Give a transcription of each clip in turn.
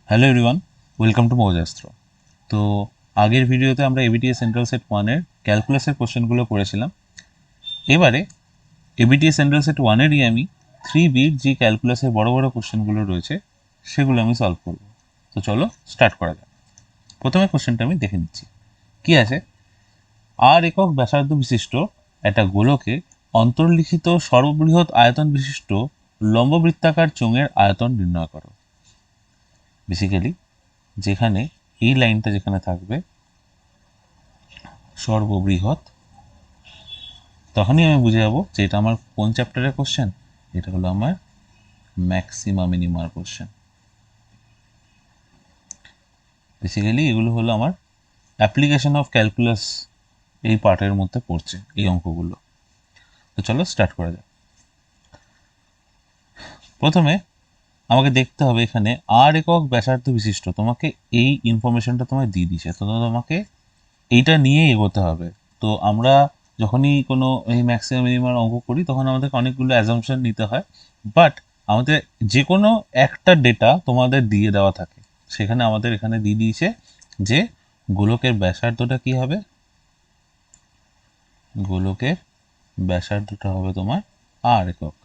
Hello everyone, welcome to মৌজাস্ত্র। তো আগের ভিডিওতে আমরা এবিটিএস সেন্ট্রাল সেট ওয়ানের ক্যালকুলাসের কোশ্চেনগুলো করেছিলাম। এবারে এবিটিএস সেন্ট্রাল সেট ওয়ানেরই আমি 3বির যে ক্যালকুলাসের বড় বড় কোশ্চেনগুলো রয়েছে সেগুলো আমি সলভ করব। তো চলো স্টার্ট করা যাক। প্রথমে কোশ্চেনটা আমি দেখে নিচ্ছি কি আছে। আর একক ব্যাসার্ধ বিশিষ্ট একটা গোলকে অন্তর্লিখিত সর্ববৃহৎ আয়তন বিশিষ্ট লম্ববৃত্তাকার চোঙের আয়তন নির্ণয় করো। বেসিক্যালি যেখানে এই লাইনটা যেখানে থাকবে সর্ববৃহৎ, তখনই আমি বুঝে যাবো যে এটা আমার কোন চ্যাপ্টারের কোশ্চেন। এটা হলো আমার ম্যাক্সিমা মিনিমার কোশ্চেন। বেসিক্যালি এগুলো হলো আমার অ্যাপ্লিকেশন অফ ক্যালকুলাস এই পার্টের মধ্যে পড়ছে এই অঙ্কগুলো। তো চলো স্টার্ট করা যাক। প্রথমে আমাকে দেখতে হবে এখানে আর একক ব্যাসার্ধ বিশিষ্ট, তোমাকে এই ইনফরমেশনটা তোমায় দিয়ে দিছে, তো তোমাকে এইটা নিয়ে এগোতে হবে। তো আমরা যখনই কোনো এই ম্যাক্সিমাম মিনিমাম অঙ্ক করি তখন আমাদেরকে অনেকগুলো অ্যাজাম্পশন নিতে হয়, বাট আমাদের যে কোনো একটা ডেটা তোমাদের দিয়ে দেওয়া থাকে। সেখানে আমাদের এখানে দিয়ে দিয়েছে যে গোলকের ব্যাসার্ধটা কি হবে, গোলকের ব্যাসার্ধটা হবে তোমার আর একক,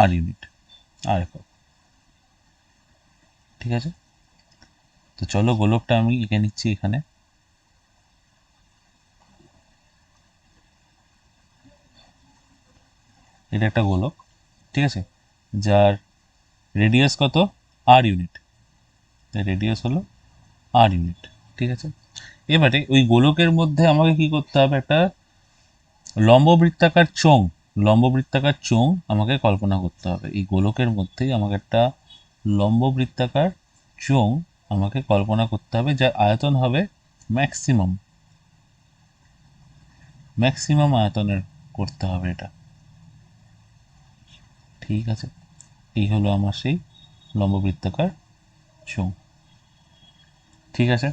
আর ইউনিট, আর একক। ঠিক আছে, তো চলো গোলকটা আমি এঁকে নিচ্ছি এখানে। এটা একটা গোলক, ঠিক আছে, যার রেডিয়াস কত, আর ইউনিট। রেডিয়াস হলো আর ইউনিট। ঠিক আছে, এবারে ওই গোলকের মধ্যে আমাকে কি করতে হবে, একটা লম্ববৃত্তাকার চোঙ, লম্ববৃত্তাকার চোঙ আমাকে কল্পনা করতে হবে। এই গোলকের মধ্যেই আমাকে একটা লম্ববৃত্তাকার চোঙ আমাকে কল্পনা করতে হবে, যার আয়তন হবে ম্যাক্সিমাম, ম্যাক্সিমাম আয়তনের করতে হবে এটা। ঠিক আছে, এই হলো আমার সেই লম্ববৃত্তাকার চোঙ। ঠিক আছে,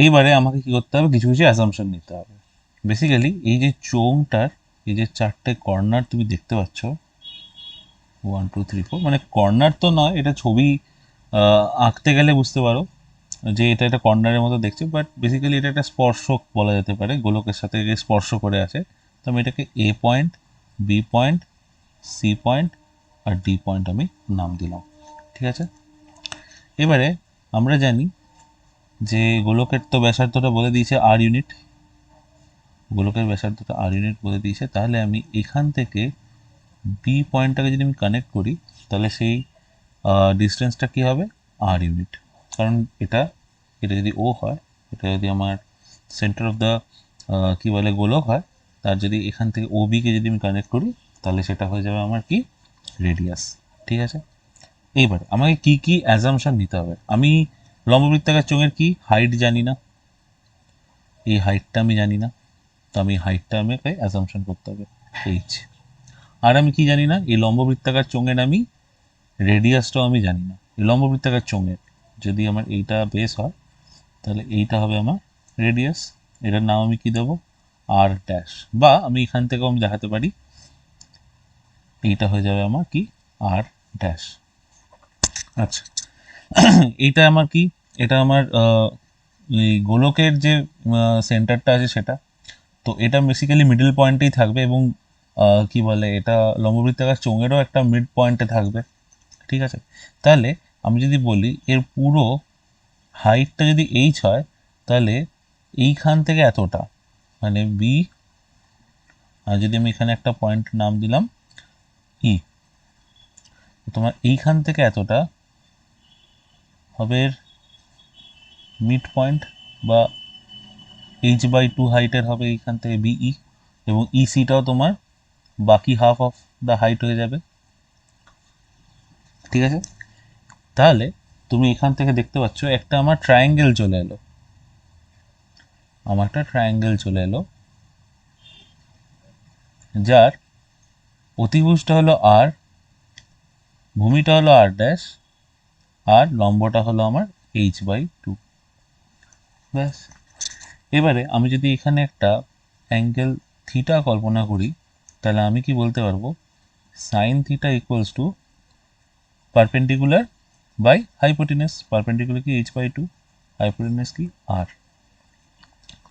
এইবারে আমাকে কি করতে হবে, কিছু কিছু অ্যাসাম্পশন নিতে হবে। বেসিক্যালি এই যে চোঙটার এই যে চারটে কর্নার তুমি দেখতে পাচ্ছ, 1 2 3 4, মানে কর্নার তো নয়, এটা ছবি আঁকতে গেলে বুঝতে পারো যে এটা একটা কর্নারের মতো দেখছে, বাট বেসিক্যালি এটা একটা স্পর্শক বলা যেতে পারে, গোলকের সাথে যে স্পর্শ করে আছে। তো আমি এটাকে A point, B point, C point আর ডি পয়েন্ট আমি নাম দিলাম। ঠিক আছে, এবারে আমরা জানি যে গোলকের তো ব্যাসার্ধটা বলে দিয়েছে আর ইউনিট, গোলকের ব্যাসার্ধটা আর ইউনিট বলে দিয়েছে। তাহলে আমি এখান থেকে বি পয়েন্টটাকে যদি আমি কানেক্ট করি তাহলে সেই ডিস্টেন্সটা কী হবে, আর ইউনিট। কারণ এটা এটা যদি ও হয়, এটা যদি আমার সেন্টার অফ দ্য কী বলে গোলক হয়, তার যদি এখান থেকে ও বিকে যদি আমি কানেক্ট করি তাহলে সেটা হয়ে যাবে আমার কি, রেডিয়াস। ঠিক আছে, এইবারে আমাকে কি কি অ্যাজাম্পশন নিতে হবে। আমি লম্ববৃত্তাকার চোঙের কি হাইট জানি না, এই হাইটটা আমি জানি না, তো আমি হাইটটা আমাকে অ্যাজাম্পশন করতে হবে এইচ। আর আমি কি জানি না, এই লম্ববৃত্তাকার চোঙের আমি রেডিয়াসটাও আমি জানি না। এই লম্ববৃত্তাকার চোঙের যদি আমার এইটা বেস হয় তাহলে এইটা হবে আমার রেডিয়াস। এটার নাম আমি কি দেবো, আর ড্যাশ, বা আমি এখান থেকেও আমি দেখাতে পারি এইটা হয়ে যাবে আমার কি, আর ড্যাশ। আচ্ছা, এইটা আমার কি, এটা আমার এই গোলকের যে সেন্টারটা আছে সেটা, তো এটা বেসিক্যালি মিডল পয়েন্টেই থাকবে, এবং কি বলে এটা লম্ববৃত্তাকার চোঙেরও একটা মিড পয়েন্টে থাকবে। ঠিক আছে, তাহলে আমি যদি বলি এর পুরো হাইটটা যদি এইচ হয় তাহলে এইখান থেকে এতটা মানে বি, আর যদি আমি এখানে একটা পয়েন্ট নাম দিলাম ই, তোমার এইখান থেকে এতটা হবে মিড পয়েন্ট, বা h/2 হাইটের হবে এইখান থেকে বিই, এবং ইসিটাও তোমার বাকি হাফ অফ দ্য হাইট হয়ে যাবে। ঠিক আছে, তাহলে তুমি এখান থেকে দেখতে পাচ্ছ একটা আমার ট্রায়াঙ্গেল চলে এলো, আমার একটা ট্রায়াঙ্গেল চলে এলো যার অতিভুজটা হলো আর, ভূমিটা হলো আর ড্যাশ, আর লম্বটা হলো আমার h/2। ব্যাস, এবারে আমি যদি এখানে একটা অ্যাঙ্গেল থিটা কল্পনা করি তাহলে আমি কি বলতে পারবো, sine theta equals to perpendicular by hypotenuse, perpendicular কি h/2, হাইপোটেনাস কি r।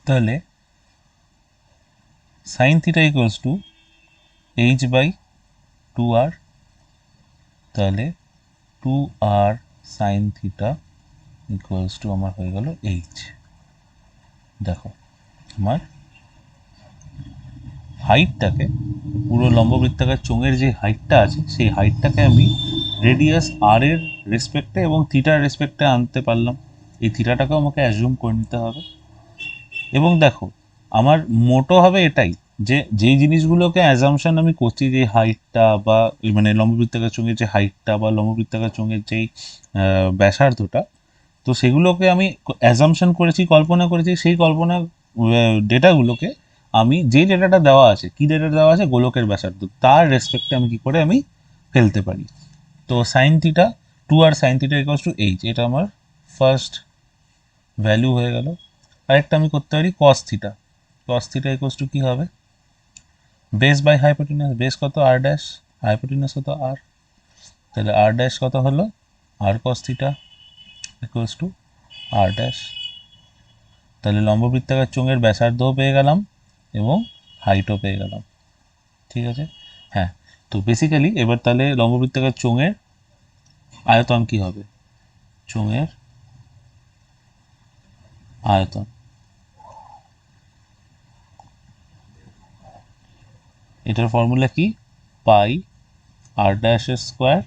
তাহলে sign theta equals two h/2r, তাহলে 2r sign theta equals two আমার হয়ে গেল h। দেখো আমার হাইটটাকে, পুরো লম্ববৃত্তাকার চোঙের যে হাইটটা আছে সেই হাইটটাকে আমি রেডিয়াস আর এর রেসপেক্টে এবং থিটার রেসপেক্টে আনতে পারলাম। এই থিটাটাকেও আমাকে অ্যাজিউম করে নিতে হবে। এবং দেখো আমার মোটো হবে এটাই, যে যেই জিনিসগুলোকে অ্যাজাম্পশন আমি করছি, যে হাইটটা বা মানে লম্ববৃত্তাকার চোঙের যে হাইটটা বা লম্ববৃত্তাকার চোঙের যেই ব্যাসার্ধটা, তো সেগুলোকে আমি অ্যাজাম্পশন করেছি, কল্পনা করেছি, সেই কল্পনা ডেটাগুলোকে আমি যে ডেটাটা দেওয়া আছে, কি ডেটা দেওয়া আছে, গোলকের ব্যাসার্ধ, তার রেসপেক্টে আমি কি করে আমি ফেলতে পারি। তো sine theta 2r sign theta equals two h, এটা আমার ফার্স্ট ভ্যালু হয়ে গেল। আরেকটা আমি করতে পারি cos theta, cos theta equals to কী হবে, বেস বাই হাইপোটেনাস, বেস কত r ড্যাশ, হাইপোটেনাস কত r, তাহলে r ড্যাশ কত হলো r cos theta equals to r dash. তাহলে লম্ববৃত্তাকার চোঙের ব্যাসার্ধও পেয়ে গেলাম এবং হাইটও পেয়ে গেলাম। ঠিক আছে, হ্যাঁ। তো বেসিক্যালি এবার তাহলে লম্ববৃত্তাকার চোঙের আয়তন কি হবে, চোঙের আয়তন, এটার ফর্মুলা কি, pi r dash square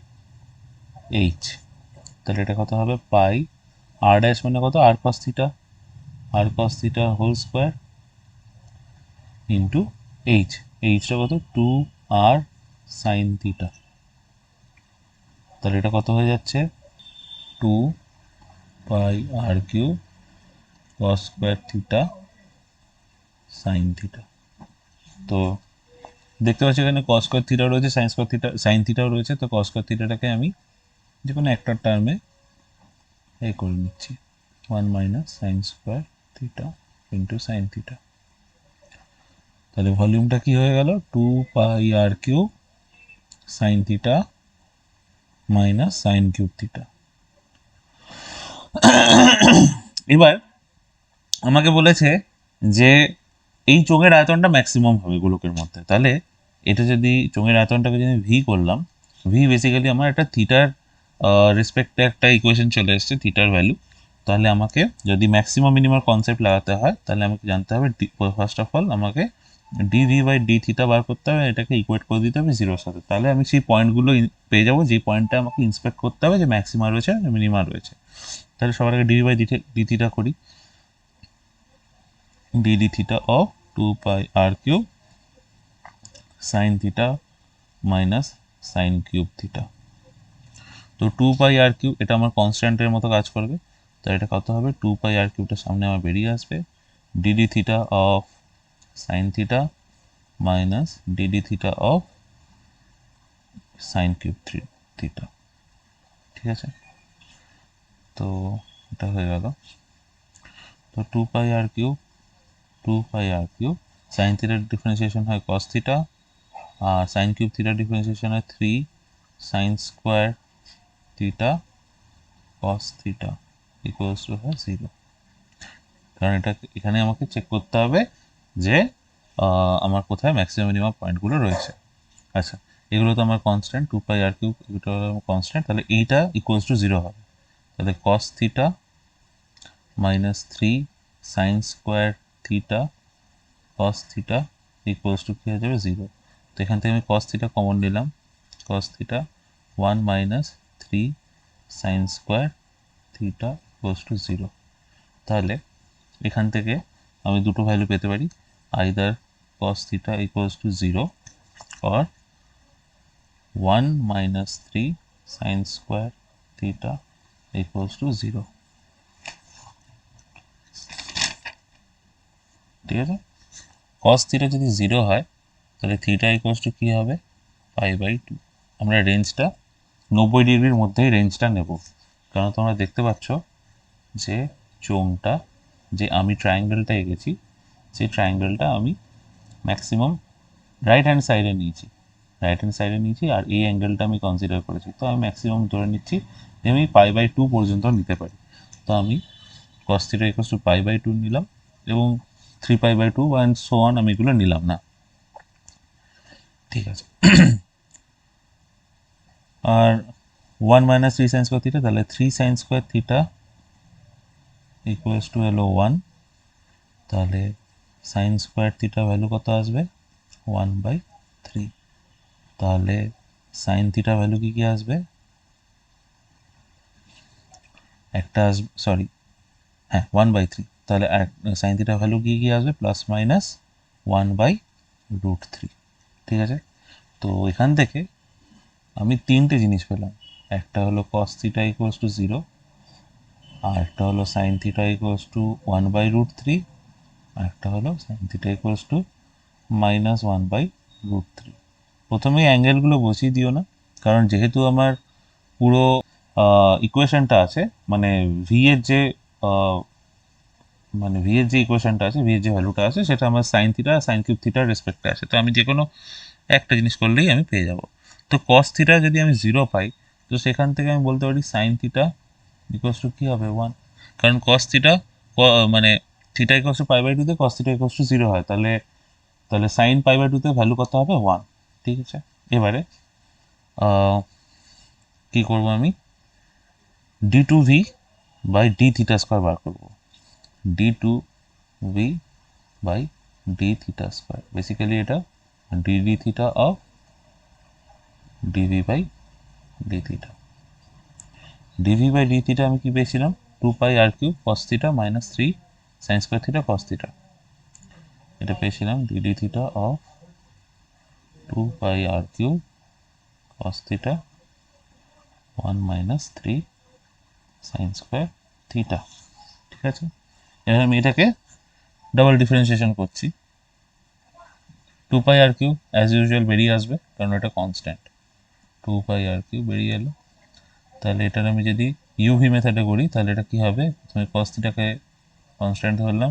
H. তাহলে এটা কত হবে, পাই আর ড্যাশ মানে কত, r cos theta, r cos theta whole square into H, এইচটা কত 2r সাইন থিটা। তাহলে এটা কত হয়ে যাচ্ছে, 2πr³ cos square theta sine theta. তো দেখতে পাচ্ছি এখানে কস স্কোয়ার থিটা রয়েছে, সাইন স্কোয়ার থিটা, সাইন থিটাও রয়েছে। তো কস স্কোয়ার থিটাটাকে আমি যে কোনো একটা টার্মে করে নিচ্ছি, 1 minus sine square theta into sine theta. তাহলে ভলিউমটা কি হয়ে গেল, 2πr³ sine theta minus sine cube theta. এবার আমাকে বলেছে যে এই চোঙের আয়তনটা ম্যাক্সিমাম হবে গোলকের মধ্যে। তাহলে এটা যদি চোঙের আয়তনটাকে যদি ভি করলাম, ভি বেসিক্যালি আমার একটা থিটার রেসপেক্টে একটা ইকুয়েশন চলে এসছে, থিটার ভ্যালু। তাহলে আমাকে যদি ম্যাক্সিমাম মিনিমাম কনসেপ্ট লাগাতে হয়, তাহলে আমাকে জানতে হবে ফার্স্ট অফ অল আমাকে ডিভি বাই ডি থিটা বার করতে হবে, এটাকে ইকুয়েট করে দিতে হবে জিরোর সাথে। তাহলে আমি সেই পয়েন্টগুলো পেয়ে যাবো, যে পয়েন্টটা আমাকে ইন্সপেক্ট করতে হবে যে ম্যাক্সিমা রয়েছে মিনিমা রয়েছে। তাহলে সবার আগে ডিভি বাই ডি থিটা করি, d theta of 2πr³ sin theta minus sine cube theta. তো 2πr³ এটা আমার কনস্ট্যান্টের মতো কাজ করবে। তো এটা কত হবে, 2πr³ সামনে আমার বেরিয়ে আসবে, d theta of sine theta minus d theta of sign cube theta. ঠিক আছে, তো এটা হয়ে গেল। তো 2πr³ সাইন থিটার ডিফারেন্সিয়েশন হয় কস থিটা, আর সাইন কিউব থিটার ডিফারেন্সিয়েশন হয় 3 sine square theta cos theta equals two হয় 0। কারণ এটা এখানে আমাকে চেক করতে হবে যে আমার কোথায় ম্যাক্সিমাম মিনিমাম পয়েন্টগুলো রয়েছে। আচ্ছা, এগুলো তো আমার কনস্ট্যান্ট, 2πr³ এটা কনস্ট্যান্ট, তাহলে এইটা ইকুয়ালস টু 0 হবে। তাহলে cos theta minus 3 sine square theta cos theta equals to কী হয়ে যাবে, 0। তো এখান থেকে আমি কস থিটা কমন নিলাম, cos theta 1 minus 3 sine square theta equals to 0। তাহলে এখান থেকে আমি দুটো ভ্যালু পেতে পারি, either cos theta equals to 0 or 1 minus 3 sine square theta equals to 0। ঠিক আছে, কস থিটা যদি 0 হয় তাহলে থিটা ইকুয়ালস টু কী হবে, π/2। আমরা রেঞ্জটা 90 ডিগ্রির মধ্যেই রেঞ্জটা নেব, কারণ তোমরা দেখতে পাচ্ছ যে চোঙটা, যে আমি ট্রায়াঙ্গেলটা এঁকেছি, সেই ট্রায়াঙ্গেলটা আমি ম্যাক্সিমাম রাইট হ্যান্ড সাইডে নিয়েছি। রাইট হ্যান্ড সাইডে নিয়েছি, আর এই অ্যাঙ্গেলটা আমি কনসিডার করেছি। তো আমি ম্যাক্সিমাম ধরে নিচ্ছি যে আমি π/2 পর্যন্ত নিতে পারি। তো আমি cos θ = π/2 নিলাম, এবং 3π/2 অ্যান্ড সো অন আমি এগুলো নিলাম না। ঠিক আছে, আর 1 - 3 sin স্কোয়ার থিটা, তাহলে 3 sin square theta equals two হলো 1। তাহলে সাইন স্কোয়ার থিটা ভ্যালু কত আসবে? 1/3। তাহলে সাইন থিটা ভ্যালু কী কী আসবে? একটা আসবে, সরি, হ্যাঁ 1/3। তাহলে সাইন থিটা ভ্যালু কী কী আসবে? +/-1/√3। ঠিক আছে, তো এখান থেকে আমি তিনটে জিনিস পেলাম। একটা হলো cos θ = 0, আর একটা হলো sin θ = 1/√3, আর একটা হলো sin θ = -1/√3। প্রথমেই অ্যাঙ্গেলগুলো বসিয়ে দিও না, কারণ যেহেতু আমার পুরো ইকুয়েশনটা আছে, মানে ভি এর যে ইকুয়েশনটা আছে, ভি এর যে ভ্যালুটা আছে, সেটা আমার সাইন থিটা সাইন কিউব থিটার রেসপেক্টে আছে। তো আমি যে কোনো একটা জিনিস করলেই আমি পেয়ে যাব। তো cos থিটা যদি আমি 0 পাই, তো সেখান থেকে আমি বলতে পারি সাইন থিটা ইকুয়ালস টু কী হবে? 1। কারণ cos থিটা মানে থিটা ইকুয়ালস টু π/2 তে cos থিটা ইকুয়ালস টু 0 হয়, তাহলে সাইন π/2 তে ভ্যালু কত হবে? 1। ঠিক আছে, এবারে কী করব আমি? d2v/d θ² বার করব। d2v/d θ², বেসিক্যালি এটা dd θ অফ dv/dθ। dv/dθ আমি কি পেয়েছিলাম? 2πr³ cos θ - 3 sin square theta cos θ। এটা পেয়েছিলাম dd θ of 2πr³ cos θ 1 - 3 sin square theta. ঠিক আছে, এবার আমি এটাকে ডাবল ডিফারেন্সিয়েশন করছি। 2πr³ অ্যাজ ইউজুয়াল বেরিয়ে আসবে, কারণ এটা কনস্ট্যান্ট। 2πr³ বেরিয়ে এলো। তাহলে এটার আমি যদি ইউভি মেথডে করি, তাহলে এটা কী হবে? প্রথমে cos থিটাকে কনস্ট্যান্ট ধরলাম,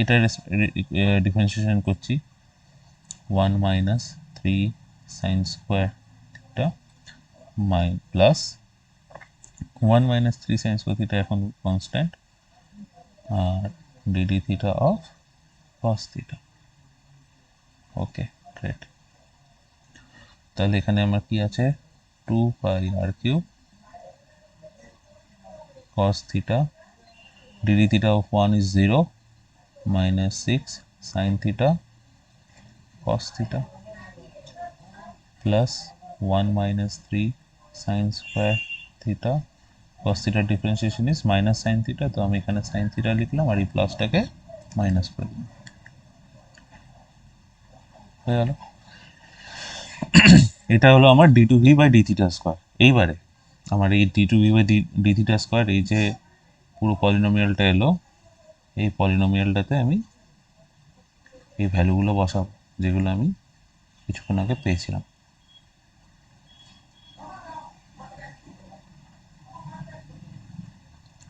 এটা ডিফারেন্সিয়েশন করছি 1 - 3 sin square theta plus 1 - 3 sin square theta এখন কনস্ট্যান্ট, আর dd θ of cos θ। Okay, great. তাহলে এখানে আমার কি আছে? 2πr³ cos θ, dd θ of 1 is 0, -6 sin θ cos θ plus 1 - 3 sin square theta cos theta differentiation is minus sin theta। তো আমি এখানে sin theta লিখলাম, আর এই প্লাসটাকে মাইনাস করে দিলাম, হয়ে গেল। এটা হলো আমার d2v/dθ²। এইবারে আমার এই d2v/dθ², এই যে পুরো পলিনোমিয়ালটা এলো, এই পলিনোমিয়ালটাতে আমি এই ভ্যালুগুলো বসাবো, যেগুলো আমি কিছুক্ষণ আগে পেয়েছিলাম।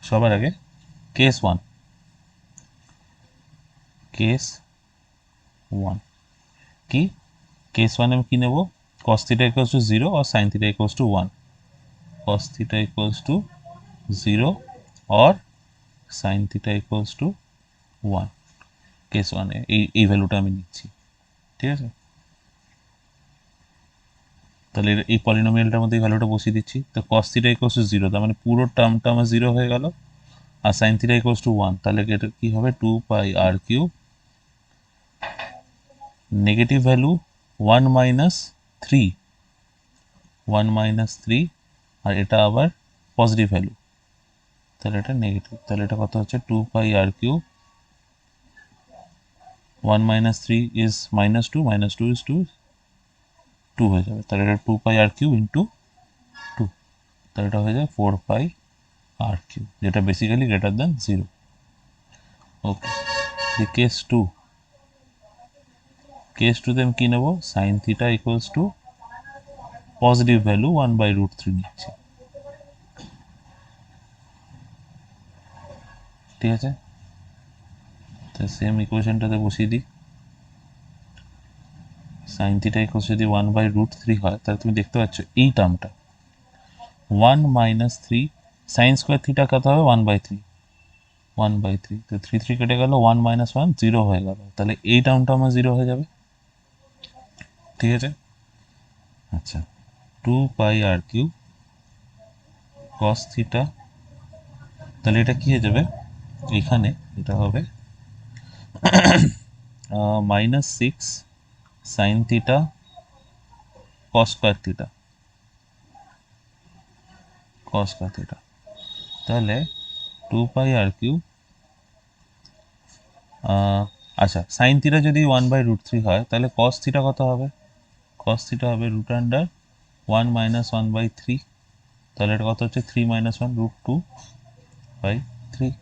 সবার আগে কেস 1 কি? কেস 1 আমি কি নেব? cos θ = 0 और sin θ = 1। cos θ = 0 और sin θ = 1। কেস 1 এ এই ভ্যালুটা আমি নিচ্ছি। ঠিক আছে, তাহলে এই পলিনোমিয়ালটার মধ্যে এই ভ্যালুটা বসিয়ে দিচ্ছি। তো cos θ = 0, তার মানে পুরো টার্মটা আমার 0 হয়ে গেল, আর sin θ = 1, তাহলে এটা কি হবে? 2πr³ নেগেটিভ ভ্যালু 1 - 3, 1 - 3, আর এটা আবার পজিটিভ ভ্যালু, তাহলে এটা নেগেটিভ। তাহলে এটা কত হচ্ছে? 2πr³ 1 - 3 is -2, -2 is 2, 2 হয়ে যাবে। তাহলে এটা 2πr³ ইন্টু 2, তাহলে এটা হয়ে যায় 4πr³, যেটা বেসিক্যালি গ্রেটার দ্যান 0। ওকে, কেস 2, কেস 2 তে আমি কী নেব? Sign theta equals two positive value 1/√3 নিচ্ছি। ঠিক আছে, তো সেম ইকুয়েশনটাতে বসিয়ে দিই। সাইন থিটা ইকুয়ালস যদি 1/√3 হয় তাহলে তুমি দেখতে পাচ্ছ এই টার্মটা 1 - 3 সাইন স্কোয়ার থিটা কত হবে 1/3, 1/3, তো 3 কেটে গেল, 1 - 1 0 হয়ে গেল, তাহলে এই টার্মটা আমার 0 হয়ে যাবে। ঠিক আছে, আচ্ছা 2πr³ cos থিটা, তাহলে এটা কি হয়ে যাবে, এখানে এটা হবে -6 sine theta cos square theta, cos square theta, তাহলে 2πr³, আচ্ছা সাইন থিটা যদি 1/√3 হয় তাহলে cos থিটা কত হবে, cos থিটা হবে √1 - 1/3, তাহলে এটা কত হচ্ছে 3 - 1 √2/3,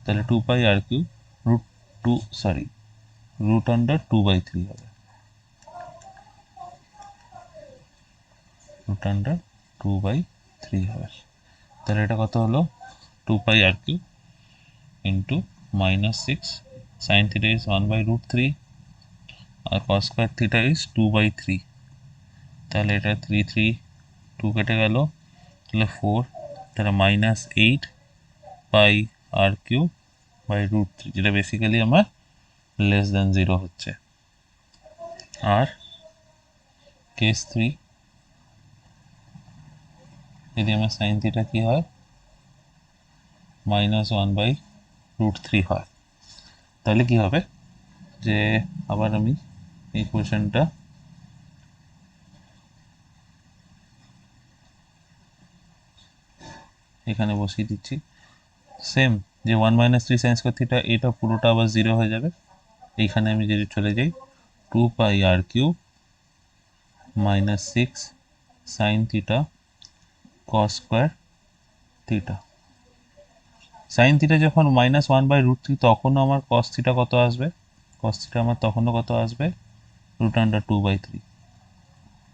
তাহলে 2πr³ √2/3 হবে, √2/3 হবে, তাহলে এটা কত হলো 2πr³ into -6 sine theta is 1/√3 আর cos স্কোয়ার থিটা ইজ 2/3, তাহলে এটা 3 3 2 কেটে গেল, তাহলে 4, তাহলে -8πr³/√3, যেটা বেসিক্যালি আমার <0 হচ্ছে। আর কেস 3 যদি আমার সাইন থিটা কি হয় -1/√3 হয়, তাহলে কি হবে যে আবার আমি এই কোয়েশনটা এখানে বসিয়ে দিচ্ছি, সেম যে 1 - 3 সাইন স্কোয়ার থিটা, এটা পুরোটা আবার 0 হয়ে যাবে, এইখানে আমি যদি চলে যাই 2πr³ -6 sine theta cos square theta, sine theta যখন -1/√3 তখন আমার cos থিটা কত আসবে, cos থিটা আমার তখনও কত আসবে √2/3,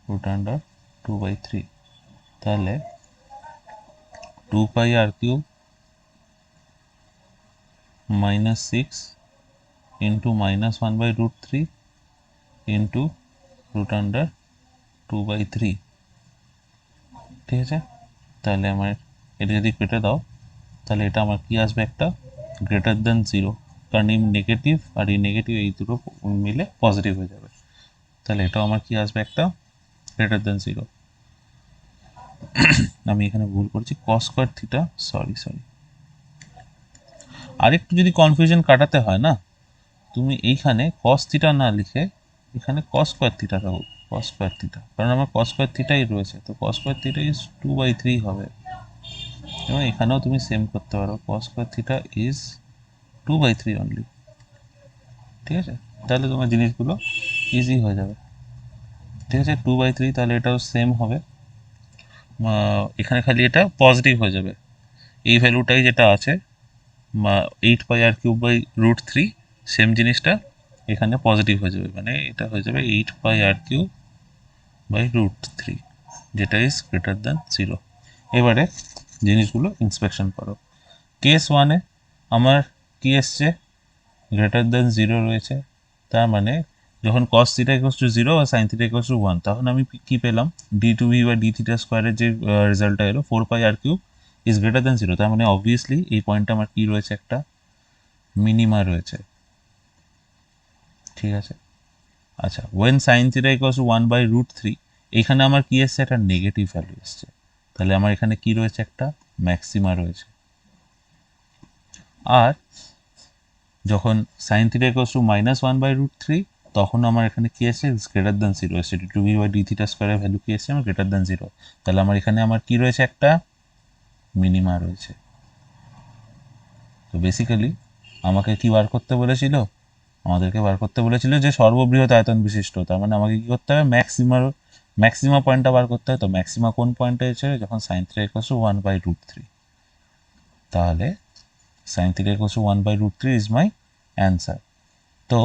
√2/3, তাহলে 2πr³ -6 ইন্টু -1/√3 ইন্টু √2/3, ঠিক আছে, তাহলে আমার এটা যদি কেটে দাও তাহলে এটা আমার কি আসবে, একটা >0, কারণ এই নেগেটিভ আর এই নেগেটিভ এই দুটো মিলে পজিটিভ হয়ে যাবে, তাহলে এটাও আমার কি আসবে, একটা >0। আমি এখানে ভুল করছি, cos স্কোয়ার থিটা, সরি, আরেকটু যদি কনফিউশন কাটাতে হয় না, তুমি এইখানে cos থিটা না লিখে এখানে cos স্কোয়ার থিটা রাখো, cos স্কোয়ার থিটা, কারণ আমার cos স্কোয়ার থিটাই রয়েছে, তো cos স্কোয়ার থিটা ইজ 2/3 হবে, এবং এখানেও তুমি সেম করতে পারো, cos square theta is 2/3 only, ঠিক আছে, তাহলে তোমার জিনিসগুলো ইজি হয়ে যাবে, ঠিক আছে, 2/3, তাহলে এটাও সেম হবে, এখানে খালি এটা পজিটিভ হয়ে যাবে, এই ভ্যালুটাই যেটা আছে 8πr³/√3, সেম জিনিসটা এখানে পজিটিভ হয়ে যাবে, মানে এটা হয়ে যাবে 8πr³/√3, যেটা ইজ >0। এবারে জিনিসগুলো ইন্সপেকশন করো। কেস 1-এ আমার কি এসছে, >0 রয়েছে, তার মানে যখন cos থিটা ইকুয়ালস টু 0 আর sin থিটা ইকুয়ালস টু 1, তখন আমি কি পেলাম, d2v বা d থিটা স্কোয়ারের যে রেজাল্টটা এলো 4πr³ ইজ >0, তার মানে অবভিয়াসলি এই পয়েন্টটা আমার কি রয়েছে, একটা মিনিমা রয়েছে, ঠিক আছে। আচ্ছা when sine theta equals to 1/√3, এখানে আমার কি এসছে, একটা নেগেটিভ ভ্যালু এসছে, তাহলে আমার এখানে কি রয়েছে, একটা ম্যাক্সিমা রয়েছে। আর যখন সাইন থিটা ইকুয়ালস টু -1/√3, তখন আমার এখানে কি এসছে, >0 এসছে, d2v বা d থিটা স্কোয়ারের ভ্যালু কি এসছে, আমার >0, তাহলে আমার এখানে আমার কি রয়েছে, একটা মিনিমা রয়েছে। তো বেসিক্যালি আমাকে কি বার করতে বলেছিল, আমাদেরকে বার করতে বলেছিল যে সর্ববৃহৎ আয়তন বিশিষ্ট, তার মানে আমাকে কি করতে হবে, ম্যাক্সিমা পয়েন্টটা বার করতে হবে, তো ম্যাক্সিমা কোন পয়েন্টে এসেছে, যখন সাইন থিটা ইকুয়ালস টু 1/√3, তাহলে sign theta equals to 1/√3 is my answer. তো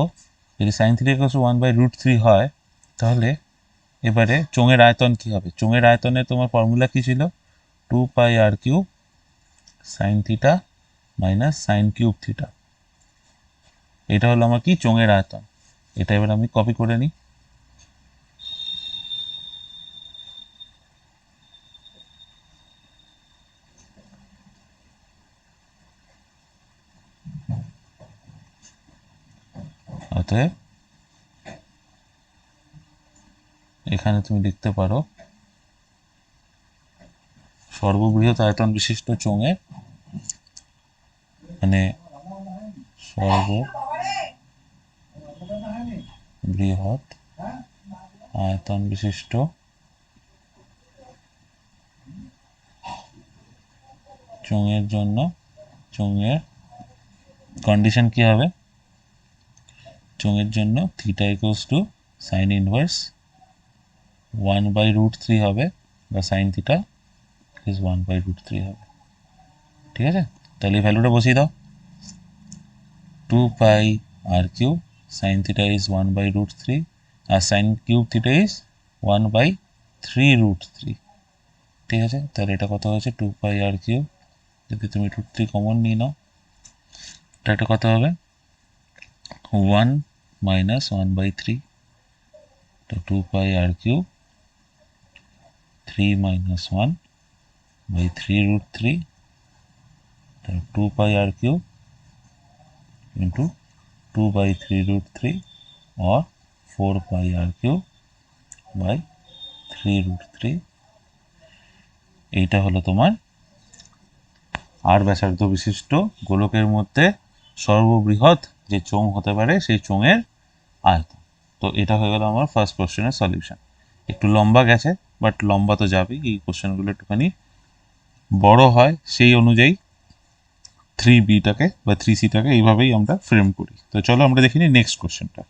যদি সাইন থিটা ইকুয়ালস টু 1/√3 হয়, তাহলে এবারে চোঙের আয়তন কি হবে, চোঙের আয়তনে তোমার ফর্মুলা কি ছিল, 2πr³ sine theta minus sine cube theta, এটা হলো আমার কি চোঙের আয়তন, এটা এবার আমি কপি করে নিই, অতএব এখানে তুমি লিখতে পারো সর্ববৃহৎ আয়তন বিশিষ্ট চোঙে মানে সর্ববৃহৎ আয়তন বিশিষ্ট চোঙের জন্য চোঙের কন্ডিশন কি হবে, চোঙের জন্য theta equals two sign inverse 1/√3 হবে, বা সাইন থিটা ইজ 1/√3 হবে। ঠিক আছে, তাহলে এই ভ্যালুটা বসিয়ে দাও। 2πr³ সাইন থিটা ইজ 1/√3 আর সাইন কিউব থিটা ইজ 1/3√3। ঠিক আছে, তাহলে এটা কত হয়েছে 2πr³, যদি তুমি √3 কমন নিয়ে নাও এটা কত হবে 1 - 1/3, তো 2πr³, 3 - 1/3√3, 2πr³ into 2/3√3 or 4πr³/3√3। এইটা হলো তোমার আর ব্যাসার্ধ বিশিষ্ট গোলকের মধ্যে সর্ববৃহৎ যে চোঙ হতে পারে সেই চোঙের আয়তন। তো এটা হয়ে গেল আমার ফার্স্ট কোশ্চেনের সলিউশন। একটু লম্বা গেছে, বাট লম্বা তো যাবেই, এই কোশ্চেনগুলো একটুখানি বড় হয় সেই অনুযায়ী 3bটাকে বা 3cটাকে এইভাবেই আমরা ফ্রেম করি। তো চলো আমরা দেখে নিই নেক্সট কোশ্চেনটা।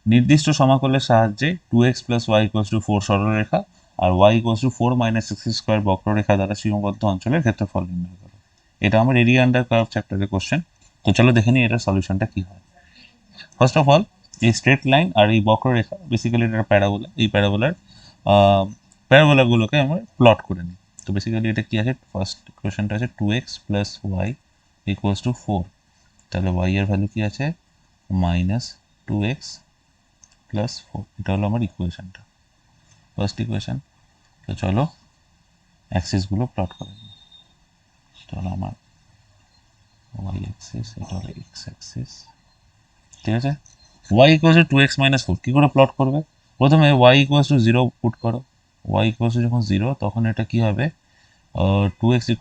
নির্দিষ্ট সমাকলের সাহায্যে 2x + y = 4 সরলরেখা আর y = 4 - x² বক্ররেখা দ্বারা সীমাবদ্ধ অঞ্চলের ক্ষেত্রফল নির্ণয় করো। এটা আমার এরিয়া আন্ডার কার্ভ চ্যাপ্টারের কোশ্চেন। তো চলো দেখে নিই এটার সলিউশনটা কি হয়। ফার্স্ট অফ অল, এই স্ট্রেট লাইন আর এই বক্ররেখা বেসিক্যালি এটা প্যারাবোলা, এই প্যারাবোলাগুলোকে আমরা প্লট করে নিই। তো বেসিক্যালি এটা কি আছে, ফার্স্ট ইকুয়েশনটা আছে 2x + y = 4, তাহলে y এর ভ্যালু কি আছে -2x + 4, এটা হলো আমার ইকুয়েশনটা, ফার্স্ট ইকুয়েশন। তো চলো অ্যাক্সিসগুলো প্লট করে নিই। চলো আমার y অ্যাক্সিস, এটা হলো x অ্যাক্সিস। ঠিক আছে, y = 2x - 4 কী করে প্লট করবে, প্রথমে y = 0 পুট করো। y = যখন 0 তখন এটা কি হবে 2x =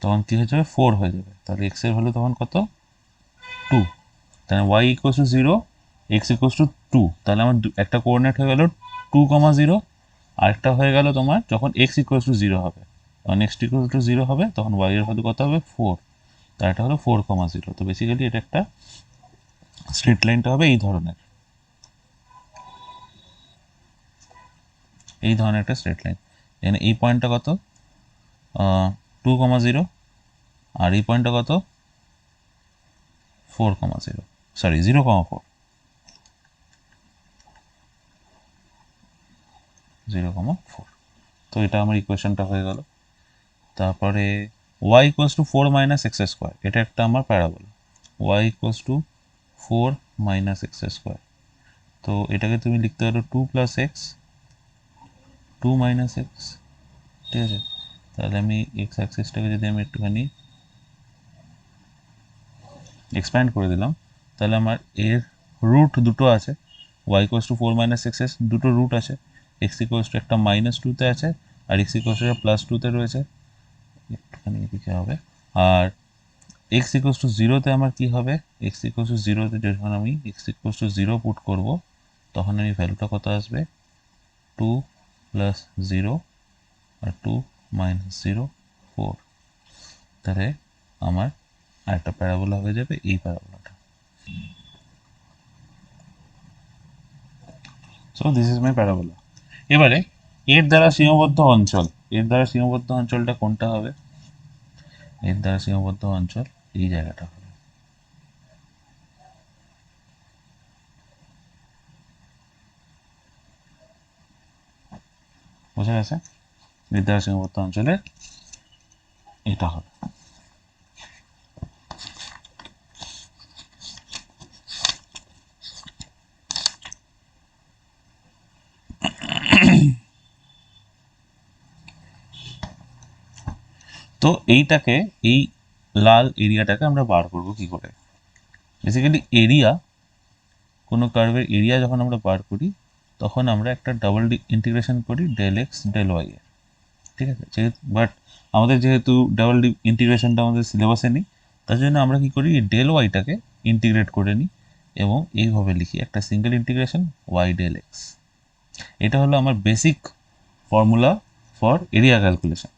তখন কী হয়ে যাবে 4 হয়ে যাবে, তাহলে x এর ভ্যালু তখন কত 2, তাহলে y = 0, x = 2, তাহলে আমার একটা কোঅর্ডিনেট হয়ে গেল 2, 0, আরেকটা হয়ে গেল তোমার যখন x = 0 হবে, তখন x = 0 হবে তখন y এর ভ্যালু কত হবে 4, তার এটা হলো 4, 0। তো বেসিক্যালি এটা একটা স্ট্রেট লাইনটা হবে এই ধরনের একটা স্ট্রেট লাইন। এখানে এই পয়েন্টটা কত 2, 0 আর এই পয়েন্টটা কত 4, 0, সরি 0, 4, 0, 4। তো এটা আমার ইকুয়েশনটা হয়ে গেল। তারপরে y = 4 - x², এটা একটা আমার প্যারাবোলা, y = 4 - x²। তো এটাকে তুমি লিখতে পারো 2 + x, 2 - x। ঠিক আছে, তাহলে আমি x অ্যাক্সিসটাকে যদি আমি একটুখানি এক্সপ্যান্ড করে দিলাম, তাহলে আমার এর রুট দুটো আছে, y = 4 - x, দুটো রুট আছে, x = একটা -2-তে আছে আর x = +2-তে রয়েছে, একটুখানি এদিকে হবে। আর x = 0-তে আমার কি হবে, x = 0-তে যখন আমি x = 0 পুট করব তখন আমি ভ্যালুটা কত আসবে 2 + 0 আর 2 - 0, 4, তাহলে আমার আরেকটা প্যারাবোলা হয়ে যাবে এই প্যারাবোলাটা। So this is my parabola. এবারে এর দ্বারা সীমাবদ্ধ অঞ্চলটা কোনটা হবে, এর দ্বারা সীমাবদ্ধ অঞ্চল এই জায়গাটা হবে। বোঝা গেছে, এর দ্বারা সীমাবদ্ধ অঞ্চলে এটা হবে। তো এইটাকে, এই লাল এরিয়াটাকে আমরা বার করব কি করে, বেসিক্যালি এরিয়া কোনো কার্ভের এরিয়া যখন আমরা বার করি তখন আমরা একটা ডাবল ইন্টিগ্রেশন করি ডেল এক্স ডেল ওয়াই এর, ঠিক আছে। যেহেতু ডাবল ইন্টিগ্রেশনটা আমাদের সিলেবাসে নেই, তার জন্য আমরা কি করি ডেল ওয়াইটাকে ইন্টিগ্রেট করে নিই এবং এইভাবে লিখি একটা single integration y del x. এটা হলো আমার basic formula for area calculation.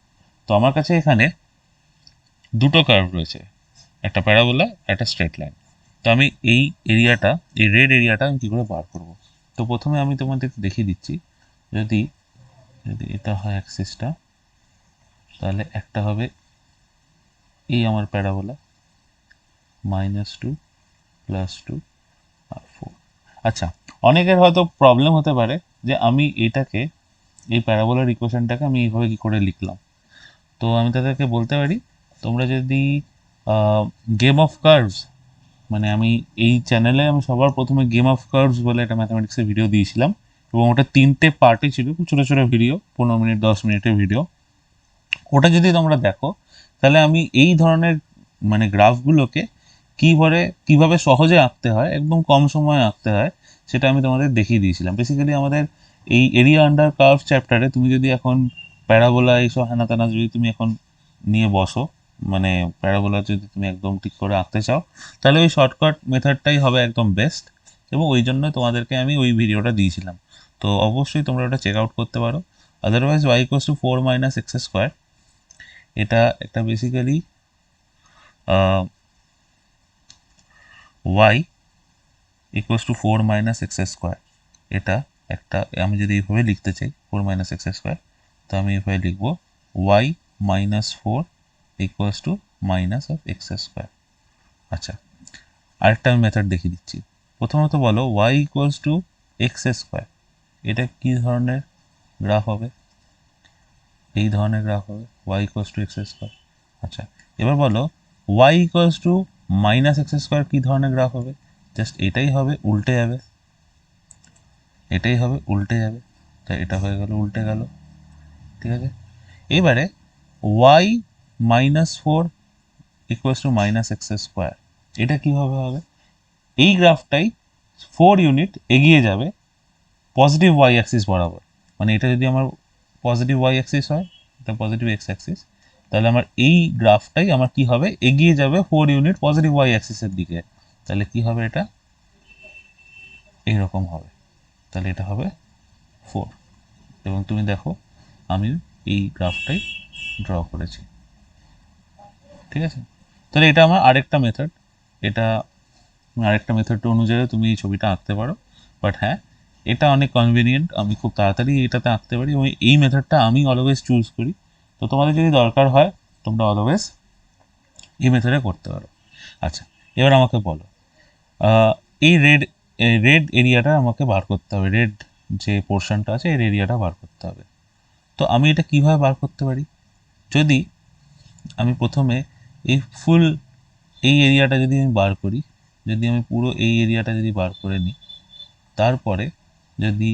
তো আমার কাছে এখানে দুটো কার্ভ রয়েছে, একটা প্যারাবোলা একটা স্ট্রেট লাইন। তো আমি এই এরিয়াটা, এই রেড এরিয়াটা আমি কী করে বার করব। তো প্রথমে আমি তোমাদের দেখিয়ে দিচ্ছি, যদি যদি এটা হয় অ্যাক্সিসটা, তাহলে একটা হবে এই আমার প্যারাবোলা -2 +2 আর 4। আচ্ছা, অনেকের হয়তো প্রবলেম হতে পারে যে আমি এটাকে, এই প্যারাবোলার ইকুয়েশনটাকে আমি এইভাবে কী করে লিখলাম। তো আমি তাদেরকে বলতে পারি, তোমরা যদি গেম অফ কার্ভস, মানে আমি এই চ্যানেলে আমি সবার প্রথমে গেম অফ কার্ভস বলে একটা ম্যাথামেটিক্সের ভিডিও দিয়েছিলাম এবং ওটা 3টে পার্টই ছিল, খুব ছোটো ছোটো ভিডিও, 15 মিনিট 10 মিনিটের ভিডিও। ওটা যদি তোমরা দেখো তাহলে আমি এই ধরনের মানে গ্রাফগুলোকে কীভাবে সহজে আঁকতে হয়, একদম কম সময়ে আঁকতে হয়, সেটা আমি তোমাদের দেখিয়ে দিয়েছিলাম। বেসিক্যালি আমাদের এই এরিয়া আন্ডার কার্ভ চ্যাপ্টারে তুমি যদি এখন প্যারাবোলা এইসব হ্যানা ত্যানা যদি তুমি এখন নিয়ে বসো, মানে প্যারাবোলা যদি তুমি একদম ঠিক করে আঁকতে চাও, তাহলে ওই শর্টকাট মেথডটাই হবে একদম বেস্ট, এবং ওই জন্য তোমাদেরকে আমি ওই ভিডিওটা দিয়েছিলাম। তো অবশ্যই তোমরা ওটা চেক আউট করতে পারো। আদারওয়াইজ y = 4 - x², এটা একটা বেসিক্যালি y = 4 - x², এটা একটা, আমি যদি এইভাবে লিখতে চাই 4 - x², তো আমি এইভাবে লিখব y - 4 = -(x²). আচ্ছা, আরেকটা আমি মেথড দেখিয়ে দিচ্ছি। প্রথমত বলো y = x², এটা কি ধরনের গ্রাফ হবে? এই ধরনের গ্রাফ হবে, y = x²। আচ্ছা, এবার বলো y = -x² কি ধরনের গ্রাফ হবে? জাস্ট এটাই হবে, উল্টে যাবে, এটাই হবে, উল্টে যাবে। তাই এটা হয়ে গেল, উল্টে গেল, ঠিক আছে। এবারে y - 4 = -x², এটা কীভাবে হবে? এই গ্রাফটাই 4 ইউনিট এগিয়ে যাবে পজিটিভ ওয়াই অ্যাক্সিস বরাবর। মানে এটা যদি আমার পজিটিভ ওয়াই অ্যাক্সিস হয়, এটা পজিটিভ এক্স অ্যাক্সিস, তাহলে আমার এই গ্রাফটাই আমার কি হবে, এগিয়ে যাবে 4 ইউনিট পজিটিভ ওয়াই অ্যাক্সিসের দিকে। তাহলে কি হবে, এটা এইরকম হবে। তাহলে এটা হবে 4, এবং তুমি দেখো আমি এই গ্রাফটাই ড্র করেছি, ঠিক আছে। তাহলে এটা আমার আরেকটা মেথড, এটা আরেকটা মেথড অনুযায়ী তুমি এই ছবিটা আঁকতে পারো। বাট হ্যাঁ, এটা অনেক কনভিনিয়েন্ট, আমি খুব তাড়াতাড়ি এটাতে আঁকতে পারি এবং এই মেথডটা আমি অলওয়েজ চুজ করি। তো তোমাদের যদি দরকার হয় তোমরা অলওয়েজ এই মেথডে করতে পারো। আচ্ছা, এবার আমাকে বলো, এই রেড এরিয়াটা আমাকে বার করতে হবে, রেড যে পোর্শনটা আছে এর এরিয়াটা বার করতে হবে। তো আমি এটা কিভাবে বার করতে পারি? যদি আমি প্রথমে এই এরিয়াটা যদি আমি বার করি, যদি আমি পুরো এই এরিয়াটা যদি বার করে নিই, তারপরে যদি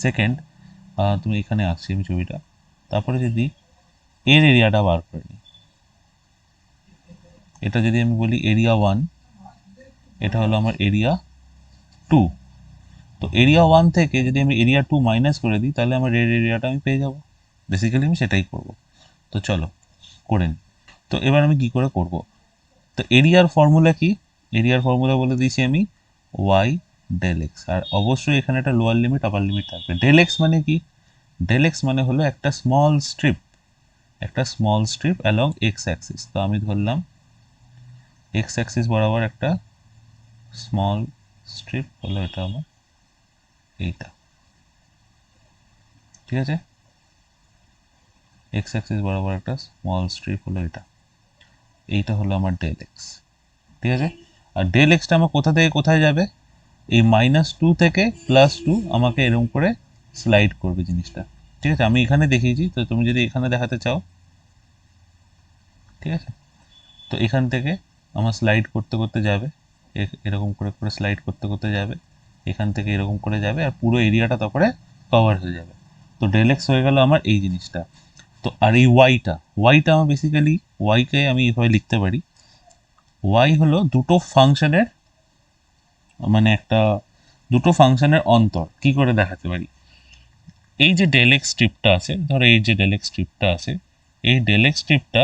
সেকেন্ড, তুমি এখানে আঁকছি আমি ছবিটা, তারপরে যদি এর এরিয়াটা বার করে নিই, এটা যদি আমি বলি এরিয়া 1, এটা হলো আমার এরিয়া 2। তো এরিয়া 1 থেকে যদি আমি এরিয়া 2 মাইনাস করে দিই, তাহলে আমার রেড এরিয়াটা আমি পেয়ে যাব। বেসিক্যালি আমি সেটাই করব। তো চলো করে নিই। তো এবার আমি কি করে করব? তো এরিয়ার ফর্মুলা কি? এরিয়ার ফর্মুলা বলে দিয়েছি আমি y ডেল এক্স, আর অবশ্যই এখানে একটা লোয়ার লিমিট আপার লিমিট থাকবে। ডেল এক্স মানে কি? ডেল এক্স মানে হলো একটা small strip along x Axis. তো আমি ধরলাম এক্স অ্যাক্সিস বরাবর একটা স্মল স্ট্রিপ হলো এটা আমার এইটা, ঠিক আছে। এক্স অ্যাক্সিস বরাবর একটা স্মল স্ট্রিপ হলো এইটা হলো আমার ডেল এক্স, ঠিক আছে। আর ডেল এক্সটা আমার কোথা থেকে কোথায় যাবে? এই -2 থেকে +2 আমাকে এরকম করে স্লাইড করবে জিনিসটা, ঠিক আছে। আমি এখানে দেখিয়েছি, তো তুমি যদি এখানে দেখাতে চাও, ঠিক আছে। তো এখান থেকে আমার স্লাইড করতে করতে যাবে, এরকম করে করে স্লাইড করতে করতে যাবে, এখান থেকে এরকম করে যাবে, আর পুরো এরিয়াটা তারপরে কভার হয়ে যাবে। তো ডেল এক্স হয়ে গেল আমার এই জিনিসটা। তো আর এই ওয়াইটা আমার বেসিক্যালি, ওয়াইকে আমি এভাবে লিখতে পারি, ওয়াই হলো দুটো ফাংশনের মানে একটা দুটো ফাংশনের অন্তর কি করে দেখাতে পারি? এই যে ডেল এক্স স্ট্রিপটা আছে, ধরো এই যে ডেল এক্স স্ট্রিপটা আছে, এই ডেল এক্স স্ট্রিপটা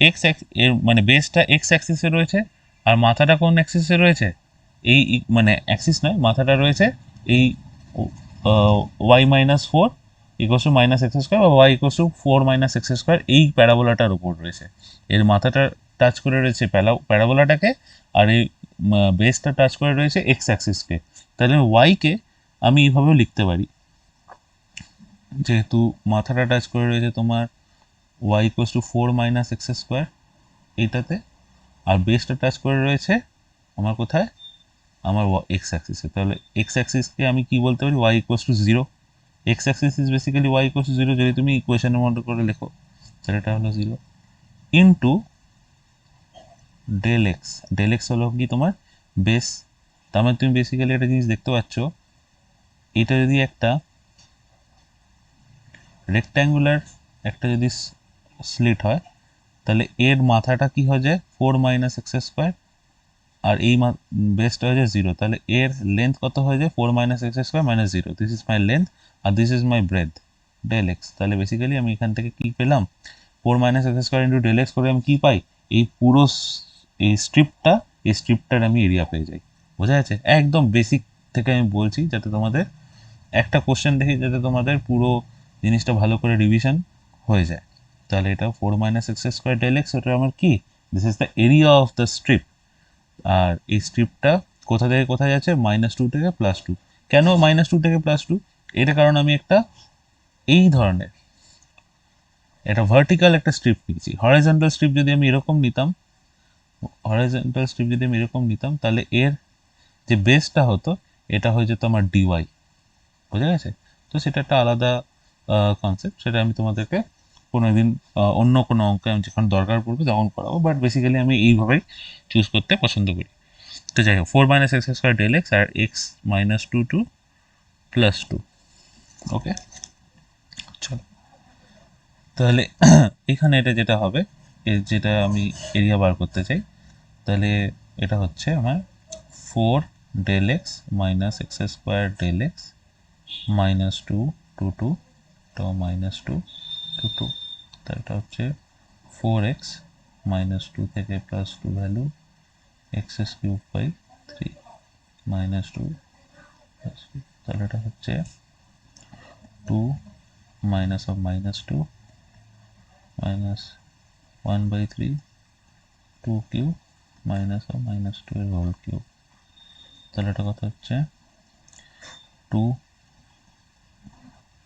এক্স এর মানে বেসটা এক্স অ্যাক্সিসে রয়েছে, আর মাথাটা কোন অ্যাক্সিসে রয়েছে? এই মানে অ্যাক্সিস নয়, মাথাটা রয়েছে এই Y minus four equals to minus x square বা Y equals to four minus x square, এই প্যারাবোলাটার উপর রয়েছে। এর মাথাটা টাচ করে রয়েছে প্যারাবোলাটাকে, আর এই বেসটা টাচ করে রয়েছে এক্স অ্যাক্সিসকে। তাহলে ওয়াইকে আমি এইভাবেও লিখতে পারি, যেহেতু মাথাটা টাচ করে রয়েছে তোমার y equals to four minus x square এইটাতে, আর বেসটা টাচ করে রয়েছে আমার কোথায়? আমার এক্স অ্যাক্সিসে। তাহলে এক্স অ্যাক্সিসকে আমি কি বলতে পারি? Y equals to zero. X axis is basically y equals to zero, যদি তুমি ইকুয়েশনের মধ্যে করে লেখো তাহলে এটা হলো zero into del x. Del x হলো কি তোমার বেস। তার মানে তুমি বেসিক্যালি একটা জিনিস দেখতে পাচ্ছ, এটা যদি একটা রেক্ট্যাঙ্গুলার একটা যদি স্লিট হয়, তাহলে এর মাথাটা কি হয়ে যায়? ফোর মাইনাস এক্স স্কোয়ার, আর এই বেসটা হয়ে যায় জিরো। তাহলে এর লেন্থ কত হয়ে যায়? Four minus x square minus zero. This is my length আর this is my breadth, del x. তাহলে বেসিক্যালি আমি এখান থেকে কি পেলাম? Four minus x square into del x করে আমি কি পাই? এই পুরো এই স্ট্রিপটা, এই স্ট্রিপটার আমি এরিয়া পেয়ে যাই। বোঝা যাচ্ছে? একদম বেসিক থেকে আমি বলছি, যাতে তোমাদের একটা কোশ্চেন দেখি যাতে তোমাদের পুরো জিনিসটা ভালো করে রিভিশন হয়ে যায়। তাহলে এটা four minus x square del X, ওটা আমার কি? This is the area of the strip. আর এই স্ট্রিপটা কোথা থেকে কোথায় যাচ্ছে? মাইনাস টু থেকে প্লাস টু। কেন মাইনাস টু থেকে প্লাস টু? এটা কারণ আমি একটা এই ধরনের একটা ভার্টিক্যাল একটা স্ট্রিপ নিয়েছি। হরাইজন্টাল স্ট্রিপ যদি আমি এরকম নিতাম, হরাইজন্টাল স্ট্রিপ যদি আমি এরকম নিতাম, তাহলে এর যে বেসটা হতো এটা হয়ে যেত আমার ডিওয়াই। বোঝা গেছে? তো সেটা একটা আলাদা কনসেপ্ট, সেটা আমি তোমাদেরকে কোনো দিন অন্য কোনো অঙ্কে আমি যখন দরকার পড়বে তখন করাবো। বাট বেসিক্যালি আমি এইভাবেই চুজ করতে পছন্দ করি। তো যাই হোক, four minus x square del X আর X minus two two plus two. Okay, চলো তাহলে এখানে এটা যেটা হবে, যেটা আমি এরিয়া বার করতে চাই, তাহলে এটা হচ্ছে আমার four del x minus x square del x minus two two two তো মাইনাস টু টু টু। তো এটা হচ্ছে ফোর এক্স মাইনাস টু থেকে plus two value x cube by three minus two plus two. তাহলে এটা হচ্ছে two minus of minus two minus one by three two cube minus of minus two এর whole cube. তাহলে এটা কথা হচ্ছে two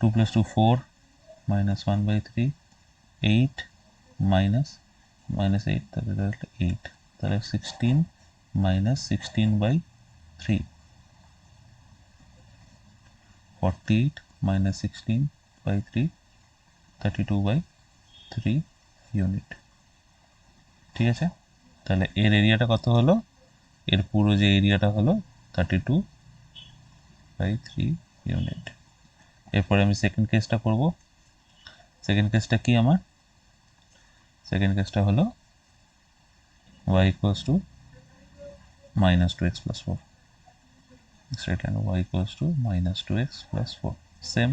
two plus two four minus one by three eight minus minus eight, তাহলে eight. তাহলে sixteen minus sixteen by three, 48 minus 16 by 3 32 by 3 unit. ঠিক আছে? তাহলে এর এরিয়াটা কত হলো? এর পুরো যে এরিয়াটা হলো 32 by 3 ইউনিট। এরপরে আমি সেকেন্ড কেসটা করব। সেকেন্ড কেসটা কি আমার? সেকেন্ড কেসটা হলো y equals to minus 2x plus 4, straight line y equals to minus 2x plus 4। Same,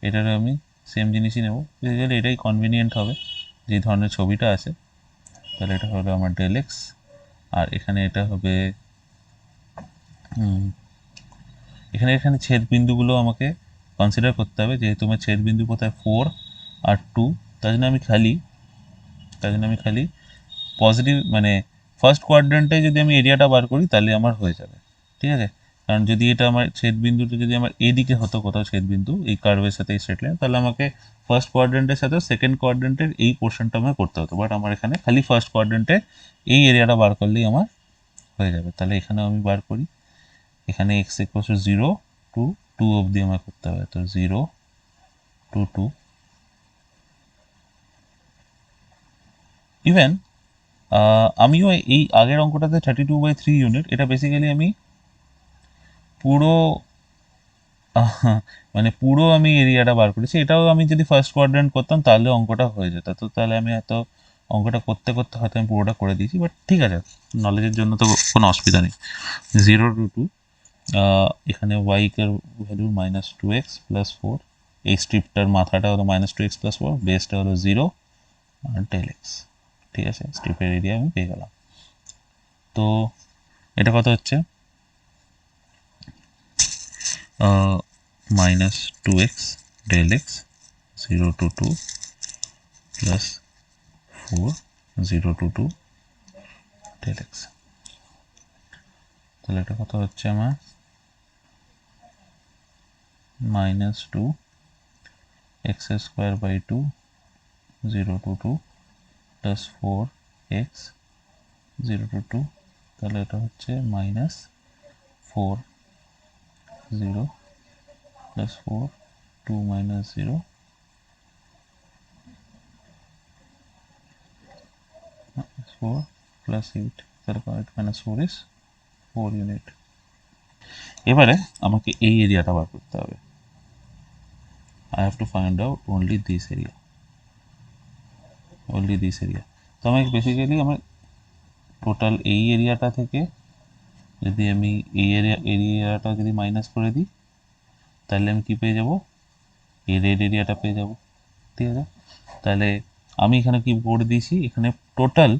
এটারও আমি সেম জিনিসই নেব, বেসিক্যালি এটাই কনভিনিয়েন্ট হবে যে ধরনের ছবিটা আছে। তাহলে এটা হবে আমার ডেল এক্স, আর এখানে এটা হবে এখানে এখানে ছেদ বিন্দুগুলো আমাকে কনসিডার করতে হবে, যেহেতু আমার ছেদ বিন্দু কোথায় ফোর আর টু। তার জন্য আমি খালি পজিটিভ মানে ফার্স্ট কোয়াড্রেন্টে যদি আমি এরিয়াটা বার করি তাহলে আমার হয়ে যাবে। ঠিক আছে? কারণ যদি এটা আমার ছেদ বিন্দুটা যদি আমার এদিকে হতো কোথাও ছেদ বিন্দু এই কার্ভের সাথে এই স্ট্রেট লাইন, তাহলে আমাকে ফার্স্ট কোয়াড্রেন্টের সাথে সেকেন্ড কোয়াড্রেন্টের এই পোর্শনটা আমার করতে হতো। বাট আমার এখানে খালি ফার্স্ট কোয়াড্রেন্টে এই এরিয়াটা বার করলেই আমার হয়ে যাবে। তাহলে এখানেও আমি বার করি, এখানে x equal to zero to two অবধি আমার করতে হবে। তো জিরো টু টু, ইভেন আমিও এই আগের অঙ্কটাতে 32/3 ইউনিট, এটা বেসিক্যালি আমি পুরো মানে পুরো আমি এরিয়াটা বার করেছি। এটাও আমি যদি ফার্স্ট কোয়াড্রেন্ট করতাম তাহলে অঙ্কটা হয়ে যেত। তো তাহলে আমি এত অঙ্কটা করতে করতে হয়তো আমি পুরোটা করে দিয়েছি, বাট ঠিক আছে, নলেজের জন্য তো কোনো অসুবিধা নেই। 0 to 2 এখানে y এর ভ্যালু -2x + 4, এই স্ট্রিপটার মাথাটা হলো -2x + 4, বেসটা হলো 0 আর ডেল এক্স। ঠিক আছে, স্ট্রিপের এরিয়া আমি পেয়ে গেলাম। তো এটা কত হচ্ছে, -2x del x 0 to 2 + 4 0 to 2 del x. তাহলে এটা কত হচ্ছে আমার -2 x²/2 0 to 2 + 4x 0 to 2, তাহলে এটা হচ্ছে -4 0 + 4 2 - 0 4 + 8, তাহলে 8 - 4 is 4 ইউনিট। এবারে আমাকে এই এরিয়াটা বার করতে হবে। I have to find out only this area, only this area। তো আমাকে বেসিক্যালি আমার টোটাল এই এরিয়াটা থেকে যদি আমি এই এরিয়াটা যদি মাইনাস করে দিই, তাহলে আমি কি পেয়ে যাব, এই রেড এরিয়াটা পেয়ে যাব। ঠিক আছে, তাহলে আমি এখানে কি করে দিয়েছি, এখানে টোটাল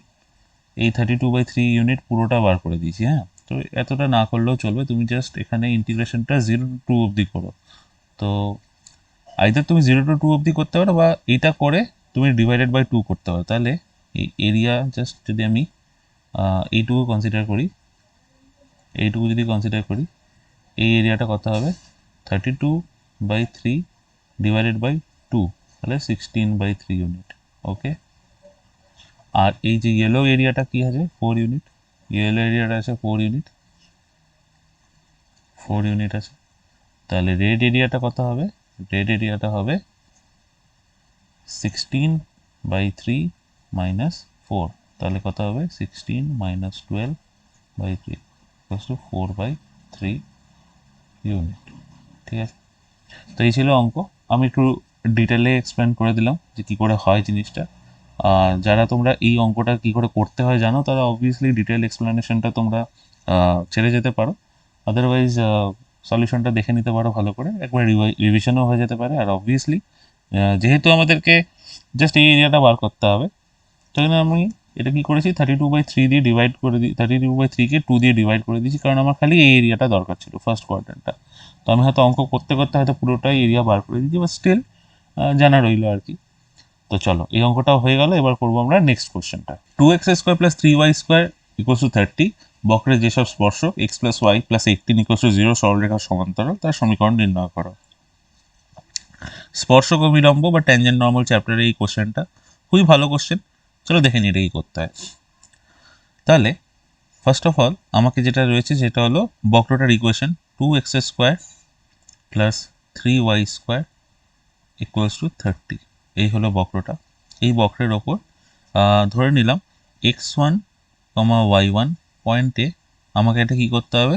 এই 32/3 ইউনিট পুরোটা বার করে দিয়েছি। হ্যাঁ, তো এতটা না করলেও চলবে, তুমি জাস্ট এখানে ইন্টিগ্রেশনটা 0 to 2 অবধি করো। তো আইদার তুমি 0 to 2 অবধি করতে পারো, বা এটা করে তুমি ÷ 2 করতে পারো। তাহলে এই এরিয়া জাস্ট যদি আমি এইটুকু কনসিডার করি, এইটুকু যদি কনসিডার করি, এই এরিয়াটা কত হবে 32/3 ÷ 2, তাহলে 16/3 ইউনিট। ওকে, আর এই যে ইয়েলো এরিয়াটা কি আছে 4 ইউনিট, ইয়েলো এরিয়াটা আছে 4 ইউনিট, 4 ইউনিট আছে। তাহলে রেড এরিয়াটা কত হবে, রেড এরিয়াটা হবে 16/3 - 4, তাহলে কত হবে 16 - 12/3 = 4/3 ইউনিট। ঠিক আছে, তো এই ছিল অঙ্ক। আমি একটু ডিটেলে এক্সপ্লেন করে দিলাম যে কী করে হয় জিনিসটা। আর যারা তোমরা এই অঙ্কটা কী করে করতে হয় জানো, তারা অবভিয়াসলি ডিটেল এক্সপ্লেনেশনটা তোমরা ছেড়ে যেতে পারো। আদারওয়াইজ সলিউশনটা দেখে নিতে পারো ভালো করে, একবার রিভিশনও হয়ে যেতে পারে। আর অবভিয়াসলি যেহেতু আমাদেরকে জাস্ট এই এরিয়াটা বার করতে হবে, তো এখানে আমি এটা কী করেছি 32/3 দিয়ে ডিভাইড করে দিই, 32/3কে 2 দিয়ে ডিভাইড করে দিয়েছি, কারণ আমার খালি এই এরিয়াটা দরকার ছিল, ফার্স্ট কোয়াড্রেন্টটা। তো আমি হয়তো অঙ্ক করতে করতে হয়তো পুরোটাই এরিয়া বার করে দিয়েছি, বাট স্টিল জানা রইলো আর কি। তো চলো, এই অঙ্কটাও হয়ে গেল। এবার করবো আমরা নেক্সট কোশ্চেনটা। 2x² + 3y² = 30, বক্রের যেসব স্পর্শক x + y + 18 = 0 সরলরেখার সমান্তরাল, তার সমীকরণ নির্ণয় করো। স্পর্শক অভিলম্ব বা ট্যানজেন্ট নর্মাল চ্যাপ্টারে এই কোশ্চেনটা খুবই ভালো কোশ্চেন। চলো দেখে নিই এটা কি করতে হয়। তাহলে ফার্স্ট অফ অল আমাকে যেটা রয়েছে সেটা হলো বক্রটার ইকুয়েশন 2x² + 3y² = 30। এই হলো বক্রটা। এই বক্রের ওপর ধরে নিলাম x1, y1 পয়েন্টে আমাকে এটা কি করতে হবে,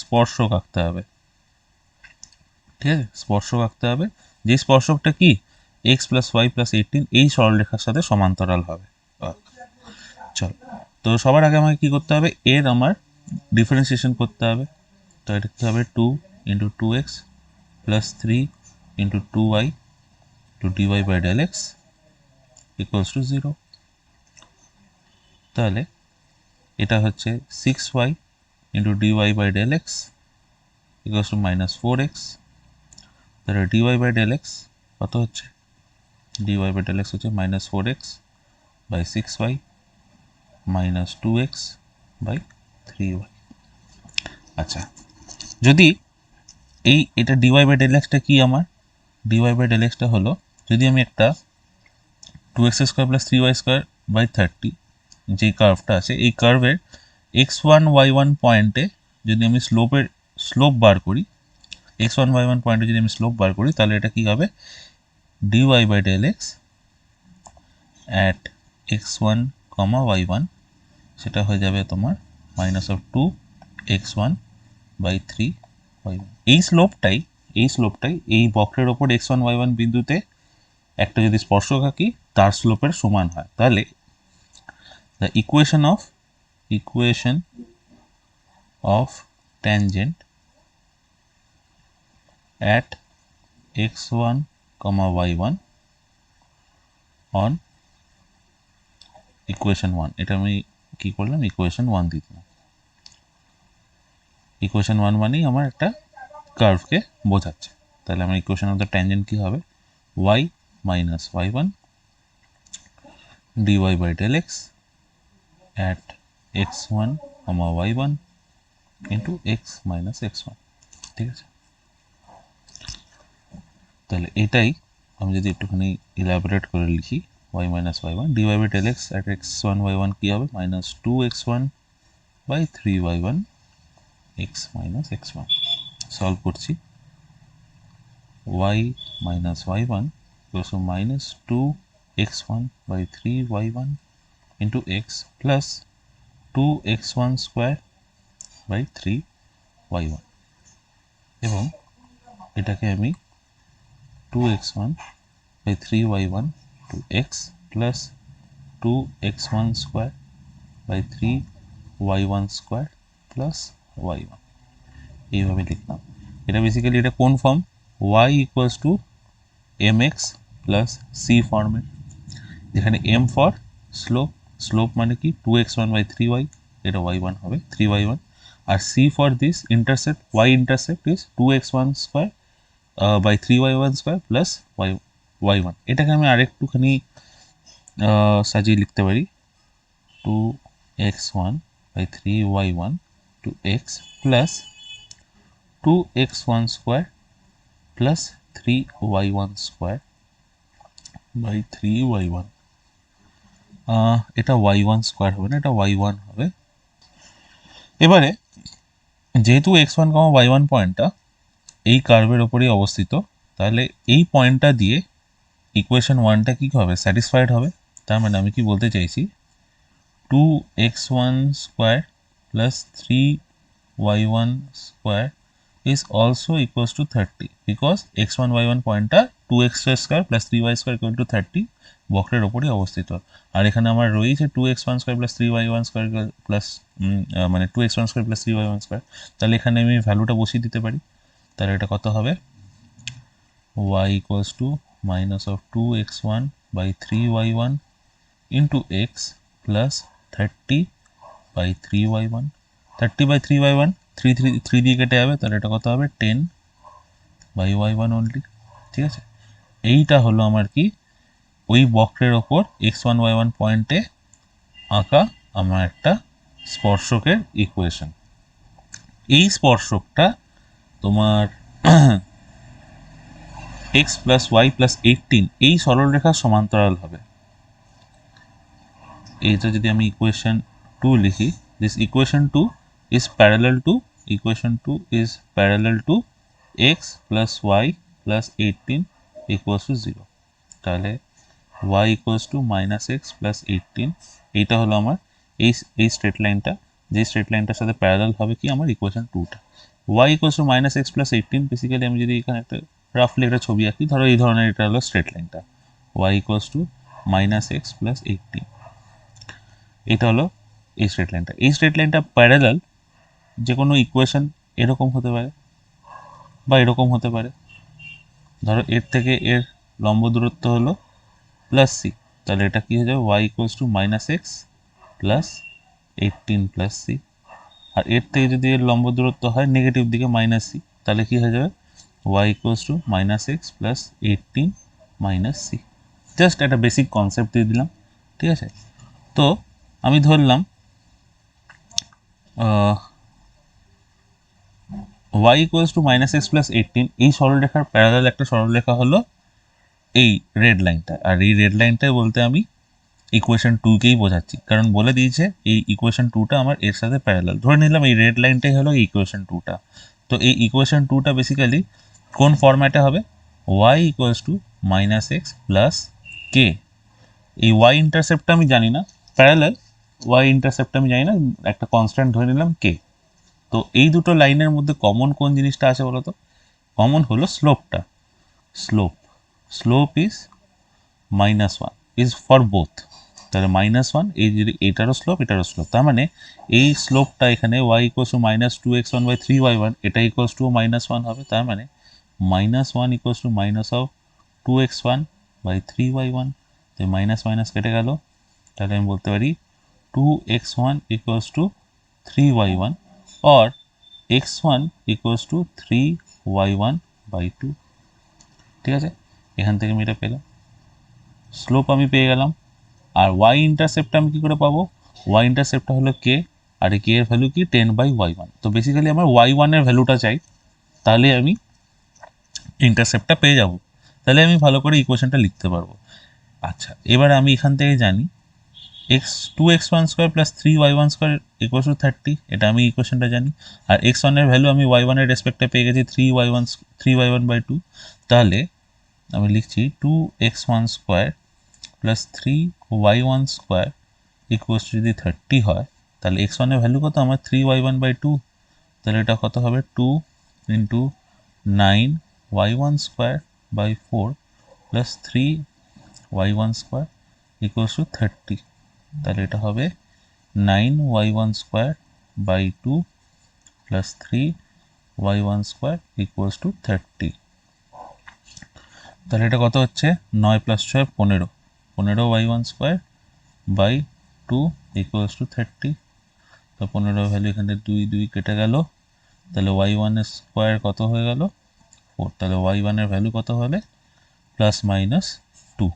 স্পর্শক আঁকতে হবে। ঠিক আছে, স্পর্শক আঁকতে হবে, যে স্পর্শকটা কি x + y + 18 এই সরলরেখার সাথে সমান্তরাল হবে। চল, তো সবার আগে আমাকে কী করতে হবে, এর আমার ডিফারেন্সিয়েশন করতে হবে। তো এটা কী হবে 2 × 2x + 3 × 2y dy/δx = 0। তাহলে এটা হচ্ছে 6y × dy/δx = -4x। তাহলে dy/δx কত হচ্ছে, dy/δx হচ্ছে -4x/6y -2x/3y। আচ্ছা, যদি এটা dy/δxটা কি, আমার dy/δxটা হলো, যদি আমি একটা 2x² + 3y²/30 যে কার্ভটা আছে, এই কার্ভের x1 y1 পয়েন্টে যদি আমি স্লোপ বার করি, x1 y1 পয়েন্টে যদি আমি স্লোপ বার করি, তাহলে এটা কি হবে dy/δx at x1, y1 সেটা হয়ে যাবে তোমার -2x1/3y1। এই স্লোপটাই এই বক্রের ওপর x1 y1 বিন্দুতে একটা যদি স্পর্শক আঁকি তার স্লোপের সমান হয়। তাহলে the equation of tangent at x1 comma y1 on equation 1. এটা আমি কি করলাম, ইকুয়েশন 1 দিয়ে দিলাম। ইকুয়েশন 1 মানেই আমার একটা কার্ভকে বোঝাচ্ছে। তাহলে আমার ইকুয়েশন অফ দ্য ট্যানজেন্ট কি হবে, y minus y1 dy by del x at x1 comma y1 into x minus x1। ঠিক আছে, তাহলে এটাই আমি যদি একটুখানি ইলাবোরেট করে লিখি, y minus y1 dy by del x at x1 y1 কি হবে, minus 2x1 by 3y1 x minus x1। Solve করছি, y minus y1 equals to minus 2x1 by 3y1 into x plus 2x1 square by 3y1 এবং এটাকে আমি 2x1 by 3y1 to x plus 2x1 square by 3y1 square plus y1 এইভাবে লিখলাম। এটা basically এটা কোন form, y equals to mx plus c ফর্মে, যেখানে m ফর স্লোপ, স্লোপ মানে কি 2x1 by 3y, এটা y1 হবে 3y1, আর c for this intercept, y intercept is 2x1 square by 3y1 square plus y1। এটাকে আমি আরেকটুখানি সাজিয়ে লিখতে পারি, 2x1 by 3y1 to x plus 2x1 square plus 3y1 square by 3y1। এটা y1 square হবে না, এটা y1 হবে। এবারে যেহেতু x1, y1 পয়েন্টটা এই কার্ভের ওপরেই অবস্থিত, তাহলে এই পয়েন্টটা দিয়ে ইকুয়েশন 1টা কী হবে, স্যাটিসফাইড হবে। তার মানে আমি কি বলতে চাইছি, 2x1 square plus 3y1 square is also equals to 30 because x1 y1 পয়েন্টটা 2x square plus 3y square equal to 30 বক্রের ওপরই অবস্থিত। আর এখানে আমার রয়েছে 2x1 square plus 3y1 square plus মানে 2x1 square plus 3y1 square, তাহলে এখানে আমি ভ্যালুটা বসিয়ে দিতে পারি। তাহলে এটা কত হবে, y equals to minus of 2x1 by 3y1 into x plus 30 by 3y1, 30 by 3y1 3 দিয়ে কেটে যাবে, তাহলে এটা কত হবে 10 by y1 অনলি। ঠিক আছে, এইটা হলো আমার কি ওই বক্রের ওপর x1 y1 পয়েন্টে আঁকা আমার একটা স্পর্শকের ইকুয়েশন। এই স্পর্শকটা তোমার x plus y plus 18 এই সরলরেখার সমান্তরাল হবে। এইটা যদি আমি ইকুয়েশন 2 লিখি, this equation 2 is parallel to equation 2 is parallel to x plus y plus 18 equals to 0। তাহলে y equals to minus x plus 18, এইটা হলো আমার এই স্ট্রেট লাইনটা, যে স্ট্রেট লাইনটার সাথে প্যারালাল হবে কি আমার ইকুয়েশন 2টা। y equals to minus x plus 18, basically আমি যদি এখানে একটা রাফলি একটা ছবি আঁকি, ধরো এই ধরনের এটা হলো স্ট্রেট লাইনটা, y equals to minus x plus 18, এটা হলো এই স্ট্রেট লাইনটা। এই স্ট্রেট লাইনটা প্যারালাল যে কোনো ইকুয়েশন এরকম হতে পারে বা এরকম হতে পারে। ধরো এর থেকে এর লম্ব দূরত্ব হলো প্লাস সি, তাহলে এটা কী হয়ে যাবে, y equals to minus x plus 18 প্লাস সি। আর এর থেকে যদি এর লম্ব দূরত্ব হয় নেগেটিভ দিকে মাইনাস সি, তাহলে কী হয়ে যাবে, y equals to minus x plus 18 minus c. Just একটা বেসিক কনসেপ্ট দিয়ে দিলাম। ঠিক আছে, তো আমি ধরলাম y equals to minus x plus 18, এই সরলরেখার প্যারালাল একটা সরলরেখা হলো এই রেড লাইনটা, আর এই রেড লাইনটাই বলতে আমি ইকুয়েশন 2কেই বোঝাচ্ছি, কারণ বলে দিয়েছে এই ইকুয়েশন 2টা আমার এর সাথে প্যারালাল। ধরে নিলাম এই রেড লাইনটাই হলো ইকুয়েশন 2টা। তো এই ইকুয়েশন 2টা বেসিক্যালি কোন ফরম্যাটে হবে, y equals to minus x plus K. এই y ইন্টারসেপ্টটা আমি জানি না, প্যারালাল y ইন্টারসেপ্টটা আমি জানি না, একটা কনস্ট্যান্ট ধরে নিলাম কে। তো এই দুটো লাইনের মধ্যে কমন কোন জিনিসটা আছে বলো তো, কমন হলো স্লোপটা। Slope is -1 is for both, তাহলে -1 এই যদি এটারও স্লোপ এটারও স্লোপ, তার মানে এই স্লোপটা এখানে y ইকুয়ালস টু -2x1/3y1 এটা ইকুয়ালস টু -1 হবে, তার মানে -1 equals to minus of 2x1/3y1, তো মাইনাস মাইনাস কেটে গেল, তাহলে আমি বলতে পারি 2x1 equals to 3y1 or x1 equals to 3y1/2। ঠিক আছে, এখান থেকে আমি এটা পেলাম, স্লোপ আমি পেয়ে গেলাম। আর y ইন্টারসেপ্টটা আমি কী করে পাবো? y ইন্টারসেপ্টটা হলো k, আর এই k এর ভ্যালু কি 10/y1। তো বেসিক্যালি আমার y1 এর ভ্যালুটা চাই, তাহলে আমি ইন্টারসেপ্টটা পেয়ে যাব, তাহলে আমি ভালো করে ইকুয়েশনটা লিখতে পারবো। আচ্ছা, এবার আমি এখান থেকে জানি x2x1² + 3y1² ইকুয়ালস টু 30, এটা আমি ইকুয়েশনটা জানি। আর x1 এর ভ্যালু আমি y1 এর রেসপেক্টে পেয়ে গেছি 3y1/2, তাহলে আমি লিখছি 2x1² + 3y1² ইকুয়ালস টু যদি 30 হয়, তাহলে x1 এর ভ্যালু কত আমার 3y1/2, তাহলে এটা কত হবে 2 × 9y1²/4 + 3y1² ইকুয়ালস টু 30, তাহলে এটা হবে 9y1²/2 + 3y1² ইকুয়ালস টু 30। তাহলে এটা কত হচ্ছে 9 + 6 15, 15y1²/2 ইকুয়ালস টু 30। তো 15 ভ্যালু এখানে 2 2 কেটে গেল, তাহলে y1 এর স্কোয়ার কত হয়ে গেল 4, তাহলে y1 এর ভ্যালু কত হলে +-2।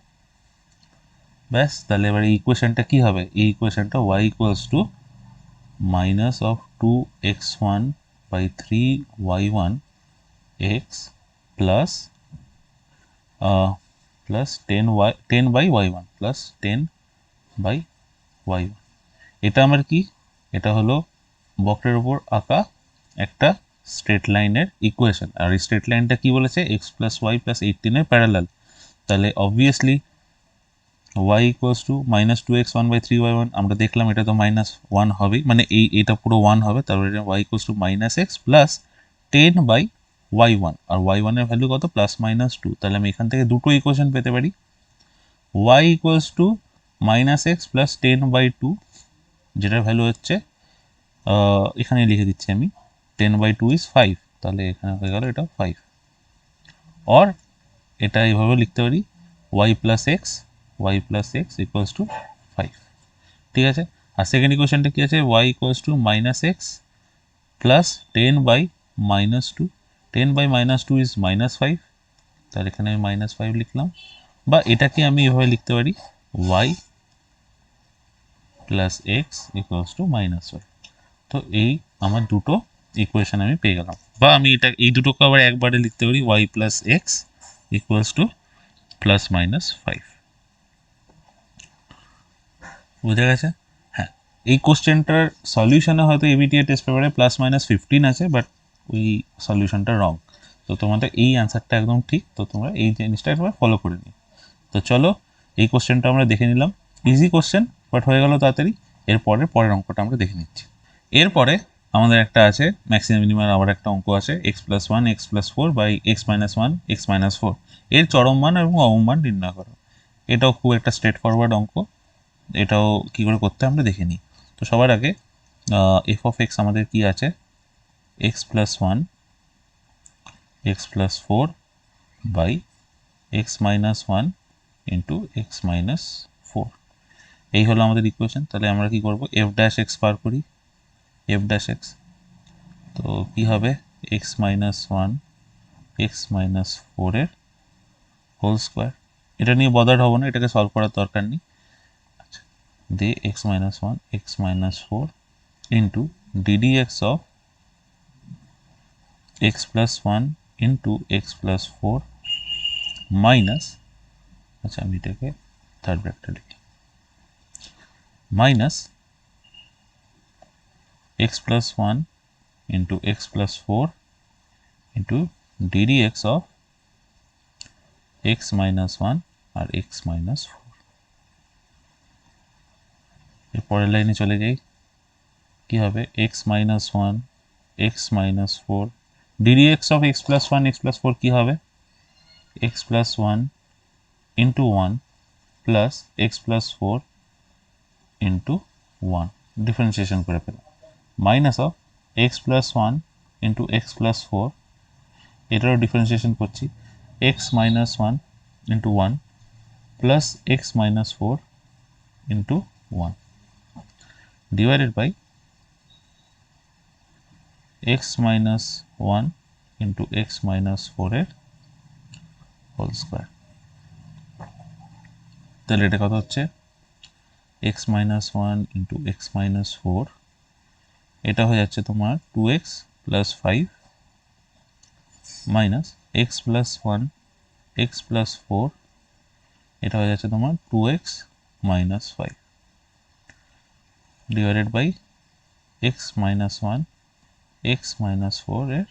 ব্যাস, তাহলে এবার এই ইকুয়েশনটা কী হবে? এই ইকুয়েশনটা y equals two -2x1/3y1 x plus 10/y1 plus 10/y1। এটা আমার কি? এটা হলো বক্রের উপর আঁকা একটা স্ট্রেট লাইনের ইকুয়েশন, আর এই স্ট্রেট লাইনটা কি বলেছে x + y + 18 এর প্যারালাল, তাহলে obviously y equals two -2x1/3y1, আমরা দেখলাম এটা তো -1 হবেই, মানে এটা পুরো 1 হবে, তারপরে y equals to -x plus 10/y1, আর y1 এর ভ্যালু কত +-2, তাহলে আমি এখান থেকে দুটো ইকুয়েশন পেতে পারি। y equals to -x plus 10/2, যেটার ভ্যালু হচ্ছে এখানে লিখে দিচ্ছি আমি 10/2 ইজ 5, তাহলে এখানে হয়ে গেল এটা 5, অর এটা এইভাবে লিখতে পারি y plus x equals to 5। ঠিক আছে, আর সেকেন্ড ইকুয়েশনটা কি আছে? y equals to -x plus 10/-2, 10/-2 is -5, তাহলে এখানে আমি -5 লিখলাম, বা এটাকে আমি এভাবে লিখতে পারি y plus x equals to -5। তো এই আমার দুটো ইকুয়েশন আমি পেয়ে গেলাম, বা আমি এই দুটোকে আবার একবারে লিখতে পারি y plus x equals to +-5। বুঝে গেছে? হ্যাঁ, এই কোশ্চেনটার সলিউশনে হয়তো এবিটিএ টেস্ট পেপারে +-15 আছে, বাট ওই সলিউশনটা রং, তো তোমাদের এই অ্যান্সারটা একদম ঠিক, তো তোমরা এই জিনিসটা একবার ফলো করে নিও। তো চলো, এই কোশ্চেনটা আমরা দেখে নিলাম, ইজি কোশ্চেন বাট হয়ে গেল তাড়াতাড়ি। পরের অঙ্কটা আমরা দেখে নিচ্ছি। এরপরে আমাদের একটা আছে ম্যাক্সিমাম মিনিমাম, আবার একটা অঙ্ক আছে x+1 x+4/x-1 x-4, এর চরম মান এবং অবম মান নির্ণয় করো। এটাও খুব একটা স্ট্রেট ফরওয়ার্ড অঙ্ক, এটাও কী করে করতে আমরা দেখে নিই। তো সবার আগে f(x) আমাদের কি আছে, x+1 x+4/x-1 ইন্টু x-4, এই হলো আমাদের ইকুয়েশন। তাহলে আমরা কি করব, f'(x) বার করি, f'(x), তো কি হবে x-1 x-4 এর হোল স্কোয়ার। এটা নিয়ে বদার্ড হবো না, এটাকে সলভ করার দরকার নেই। আচ্ছা, দিয়ে x-1 x-4 into ddx of x+1 into x+4 minus, আচ্ছা আমি এটাকে থার্ড ব্র্যাকেটে লিখি, minus x+1 into x+4 into ddx of x-1 আর x-4। এর পরের লাইনে চলে যাই, কি হবে x-1 x-4 ddx of x+1 x+4 কি হবে x+1 into 1 plus x+4 into 1 differentiation করে পেলাম, minus of x plus 1 into x plus 4, এটারও ডিফারেন্সিয়েশন করছি, x minus 1 into 1 plus x minus 4 into 1 divided by x minus 1 into x minus 4 এর whole square. তাহলে এটা কত হচ্ছে, x minus 1 into x minus 4, এটা হয়ে যাচ্ছে তোমার 2x plus 5 minus x plus 1 x plus 4, এটা হয়ে যাচ্ছে তোমার 2x minus 5 divided by x minus 1 x minus 4 এর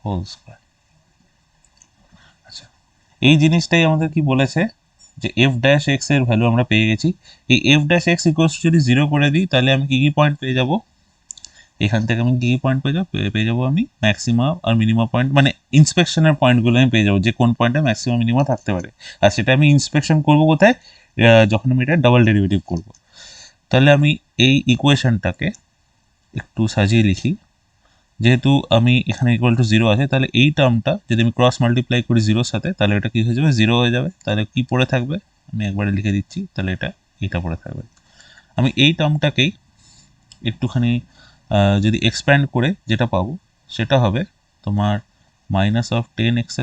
হোল স্কোয়ার। আচ্ছা, এই জিনিসটাই আমাদের কি বলেছে যে এফ ড্যাশ এক্স এর ভ্যালু আমরা পেয়ে গেছি। এই এফ ড্যাশ এক্স ইকুয়ালস যদি 0 করে দিই তাহলে আমি কি পয়েন্ট পেয়ে যাব, এখান থেকে আমি কি পয়েন্ট পেয়ে যাবো আমি ম্যাক্সিমা আর মিনিমা পয়েন্ট, মানে ইন্সপেকশনের পয়েন্টগুলো আমি পেয়ে যাবো যে কোন পয়েন্টে ম্যাক্সিমা মিনিমা থাকতে পারে। আর সেটা আমি ইন্সপেকশন করবো কোথায়, যখন আমি এটা ডাবল ডেরিভেটিভ করব। তাহলে আমি এই ইকুয়েশনটাকে একটু সাজিয়ে লিখি, যেহেতু আমি এখানে ইকুয়াল টু 0 আছে, তাহলে এই টার্মটা যদি আমি ক্রস মাল্টিপ্লাই করি 0-র সাথে তাহলে এটা কি হয়ে যাবে, 0 হয়ে যাবে। তাহলে কি পড়ে থাকবে, আমি একবারে লিখে দিচ্ছি, তাহলে এটা পড়ে থাকবে। আমি এই টার্মটাকেই একটুখানি যদি এক্সপ্যান্ড করে যেটা পাবো সেটা হবে তোমার minus of 10x²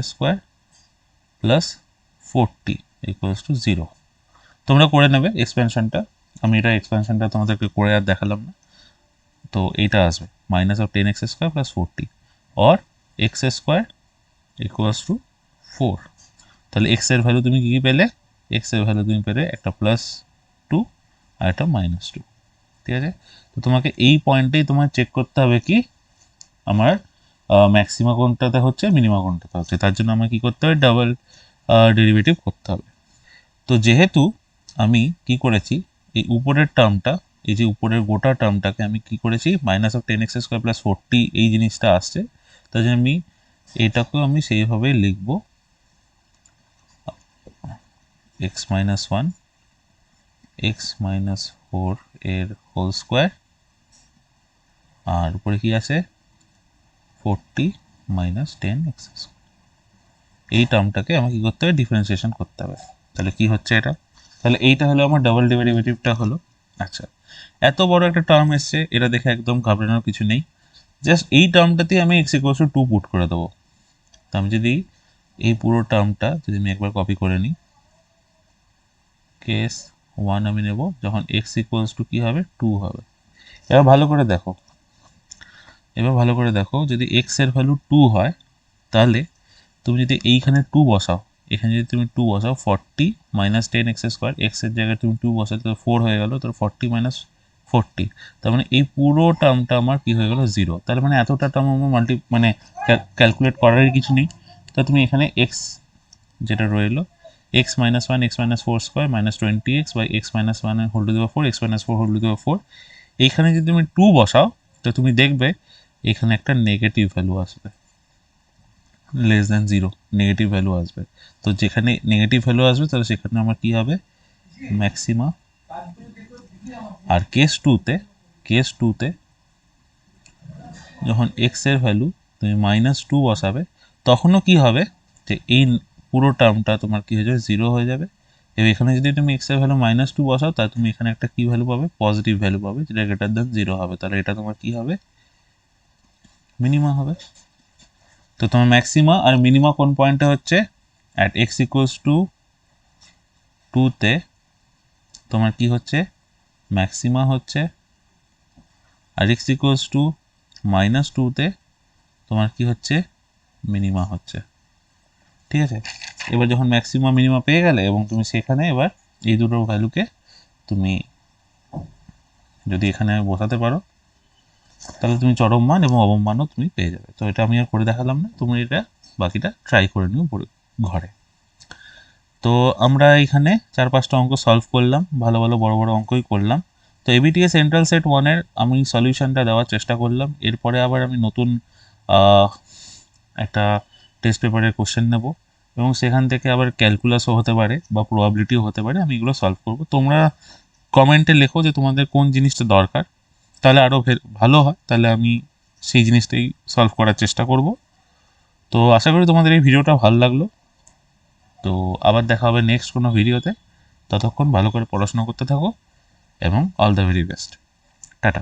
plus 40 equals to 0। তোমরা করে নেবে এক্সপ্যানশনটা, আমি এটা এক্সপ্যানশনটা তোমাদেরকে করে আর দেখালাম না। তো এইটা আসবে minus of 10x² plus 40 or x² equals to 4। তাহলে x এর ভ্যালু তুমি কী পেলে, x এর ভ্যালু তুমি পেলে একটা প্লাস 2 আর একটা মাইনাস 2। ঠিক আছে, তো তোমাকে এই পয়েন্টেই তোমার চেক করতে হবে কি আমার ম্যাক্সিমা কোনটাতে হচ্ছে, মিনিমা কোনটাতে হচ্ছে। তার জন্য আমাকে কী করতে হবে, ডাবল ডেরিভেটিভ করতে হবে। তো যেহেতু আমি কি করেছি, এই উপরের টার্মটা, এই যে উপরের গোটা টার্মটাকে আমি কি করেছি, মাইনাস অফ 10x² প্লাস 40 এই জিনিসটা আসছে, তার জন্য আমি এটাকেও আমি সেইভাবেই লিখব, x মাইনাস 1 এক্স মাইনাস 4 এর হোল স্কোয়ার, আর উপরে কি আছে 40 মাইনাস 10x²। এই টার্মটাকে আমাকে কী করতে হবে, ডিফারেন্সিয়েশন করতে হবে। তাহলে কি হচ্ছে এটা, তাহলে এইটা হলো আমার ডাবল ডেরিভেটিভটা হলো। আচ্ছা, এত বড় একটা টার্ম এসছে, এটা দেখে একদম ঘাবড়ানোর কিছু নেই, জাস্ট এই টার্মটাতেই আমি x ইকুয়ালস টু 2 পুট করে দেবো। তো আমি যদি এই পুরো টার্মটা যদি আমি একবার কপি করে নিই, কেস 1 আমি নেব যখন x ইকুয়ালস টু কী হবে, 2 হবে। এবার ভালো করে দেখো, যদি x এর ভ্যালু 2 হয় তাহলে তুমি যদি এইখানে 2 বসাও, এখানে যদি তুমি 2 বসাও, 40 মাইনাস 10x², x এর জায়গায় তুমি 2 বসাও তো 4 হয়ে গেল, তো 40 মাইনাস 40, তার মানে এই পুরো টার্মটা আমার কি হয়ে গেল, 0। তার মানে এতটা টার্ম আমার মানে ক্যালকুলেট করারই কিছু নেই। তো তুমি এখানে x যেটা রইলো, x minus 1 x minus 4² minus 20x by x minus 1 whole to the power 4 x minus 4 whole to the power 4, এইখানে যদি তুমি 2 বসাও তো তুমি দেখবে এখানে একটা নেগেটিভ ভ্যালু আসবে, লেস দ্যান 0 নেগেটিভ ভ্যালু আসবে। তো যেখানে নেগেটিভ ভ্যালু আসবে তাহলে সেখানে আমার কি হবে, ম্যাক্সিমা। আর কেস টুতে যখন x এর ভ্যালু তুমি মাইনাস 2 বসাবে তখনও কি হবে, যে এই পুরো টার্মটা তোমার কি হয়ে যাবে, 0 হয়ে যাবে। এবং এখানে যদি তুমি x এর ভ্যালু মাইনাস 2 বসাও তাহলে তুমি এখানে একটা কি ভ্যালু পাবে, পজিটিভ ভ্যালু পাবে, যেটা গ্রেটার দ্যান 0 হবে। তাহলে এটা তোমার কি হবে, মিনিমা হবে। তো তোমার ম্যাক্সিমা আর মিনিমা কোন পয়েন্টে হচ্ছে, অ্যাট x ইকুয়ালস টু 2তে তোমার কি হচ্ছে, ম্যাক্সিমা হচ্ছে, আর x ইকুয়ালস টু মাইনাস 2তে তোমার কি হচ্ছে, মিনিমা হচ্ছে। ঠিক আছে, এবার যখন ম্যাক্সিমা মিনিমা পেয়ে গেলে এবং তুমি সেখানে এবার এই দুটো ভ্যালুকে তুমি যদি এখানে বসাতে পারো তাহলে তুমি চরম মান এবং অবম মানও তুমি পেয়ে যাবে। তো এটা আমি আর করে দেখালাম না, তুমি এটা বাকিটা ট্রাই করে নিও ঘরে। তো আমরা এখানে 4-5টা অঙ্ক সলভ করলাম, ভালো বড় বড় অঙ্কই করলাম। তো এবিটিএস সেন্ট্রাল সেট 1-এর আমি সলিউশনটা দেওয়ার চেষ্টা করলাম। এরপরে আবার আমি নতুন একটা টেস্ট পেপারের কোশ্চেন নেব এবং সেখান থেকে আবার ক্যালকুলাসও হতে পারে বা প্রবাবিলিটিও হতে পারে, আমি এগুলো সলভ করব। তোমরা কমেন্টে লেখো যে তোমাদের কোন জিনিসটা দরকার, তাহলে আরও ভালো হয়, তাহলে আমি সেই জিনিসটাই সলভ করার চেষ্টা করব। তো আশা করি তোমাদের এই ভিডিওটা ভালো লাগলো। তো আবার দেখা হবে নেক্সট কোনো ভিডিওতে। ততক্ষণ ভালো করে পড়াশোনা করতে থাকো এবং all the very best. Tata.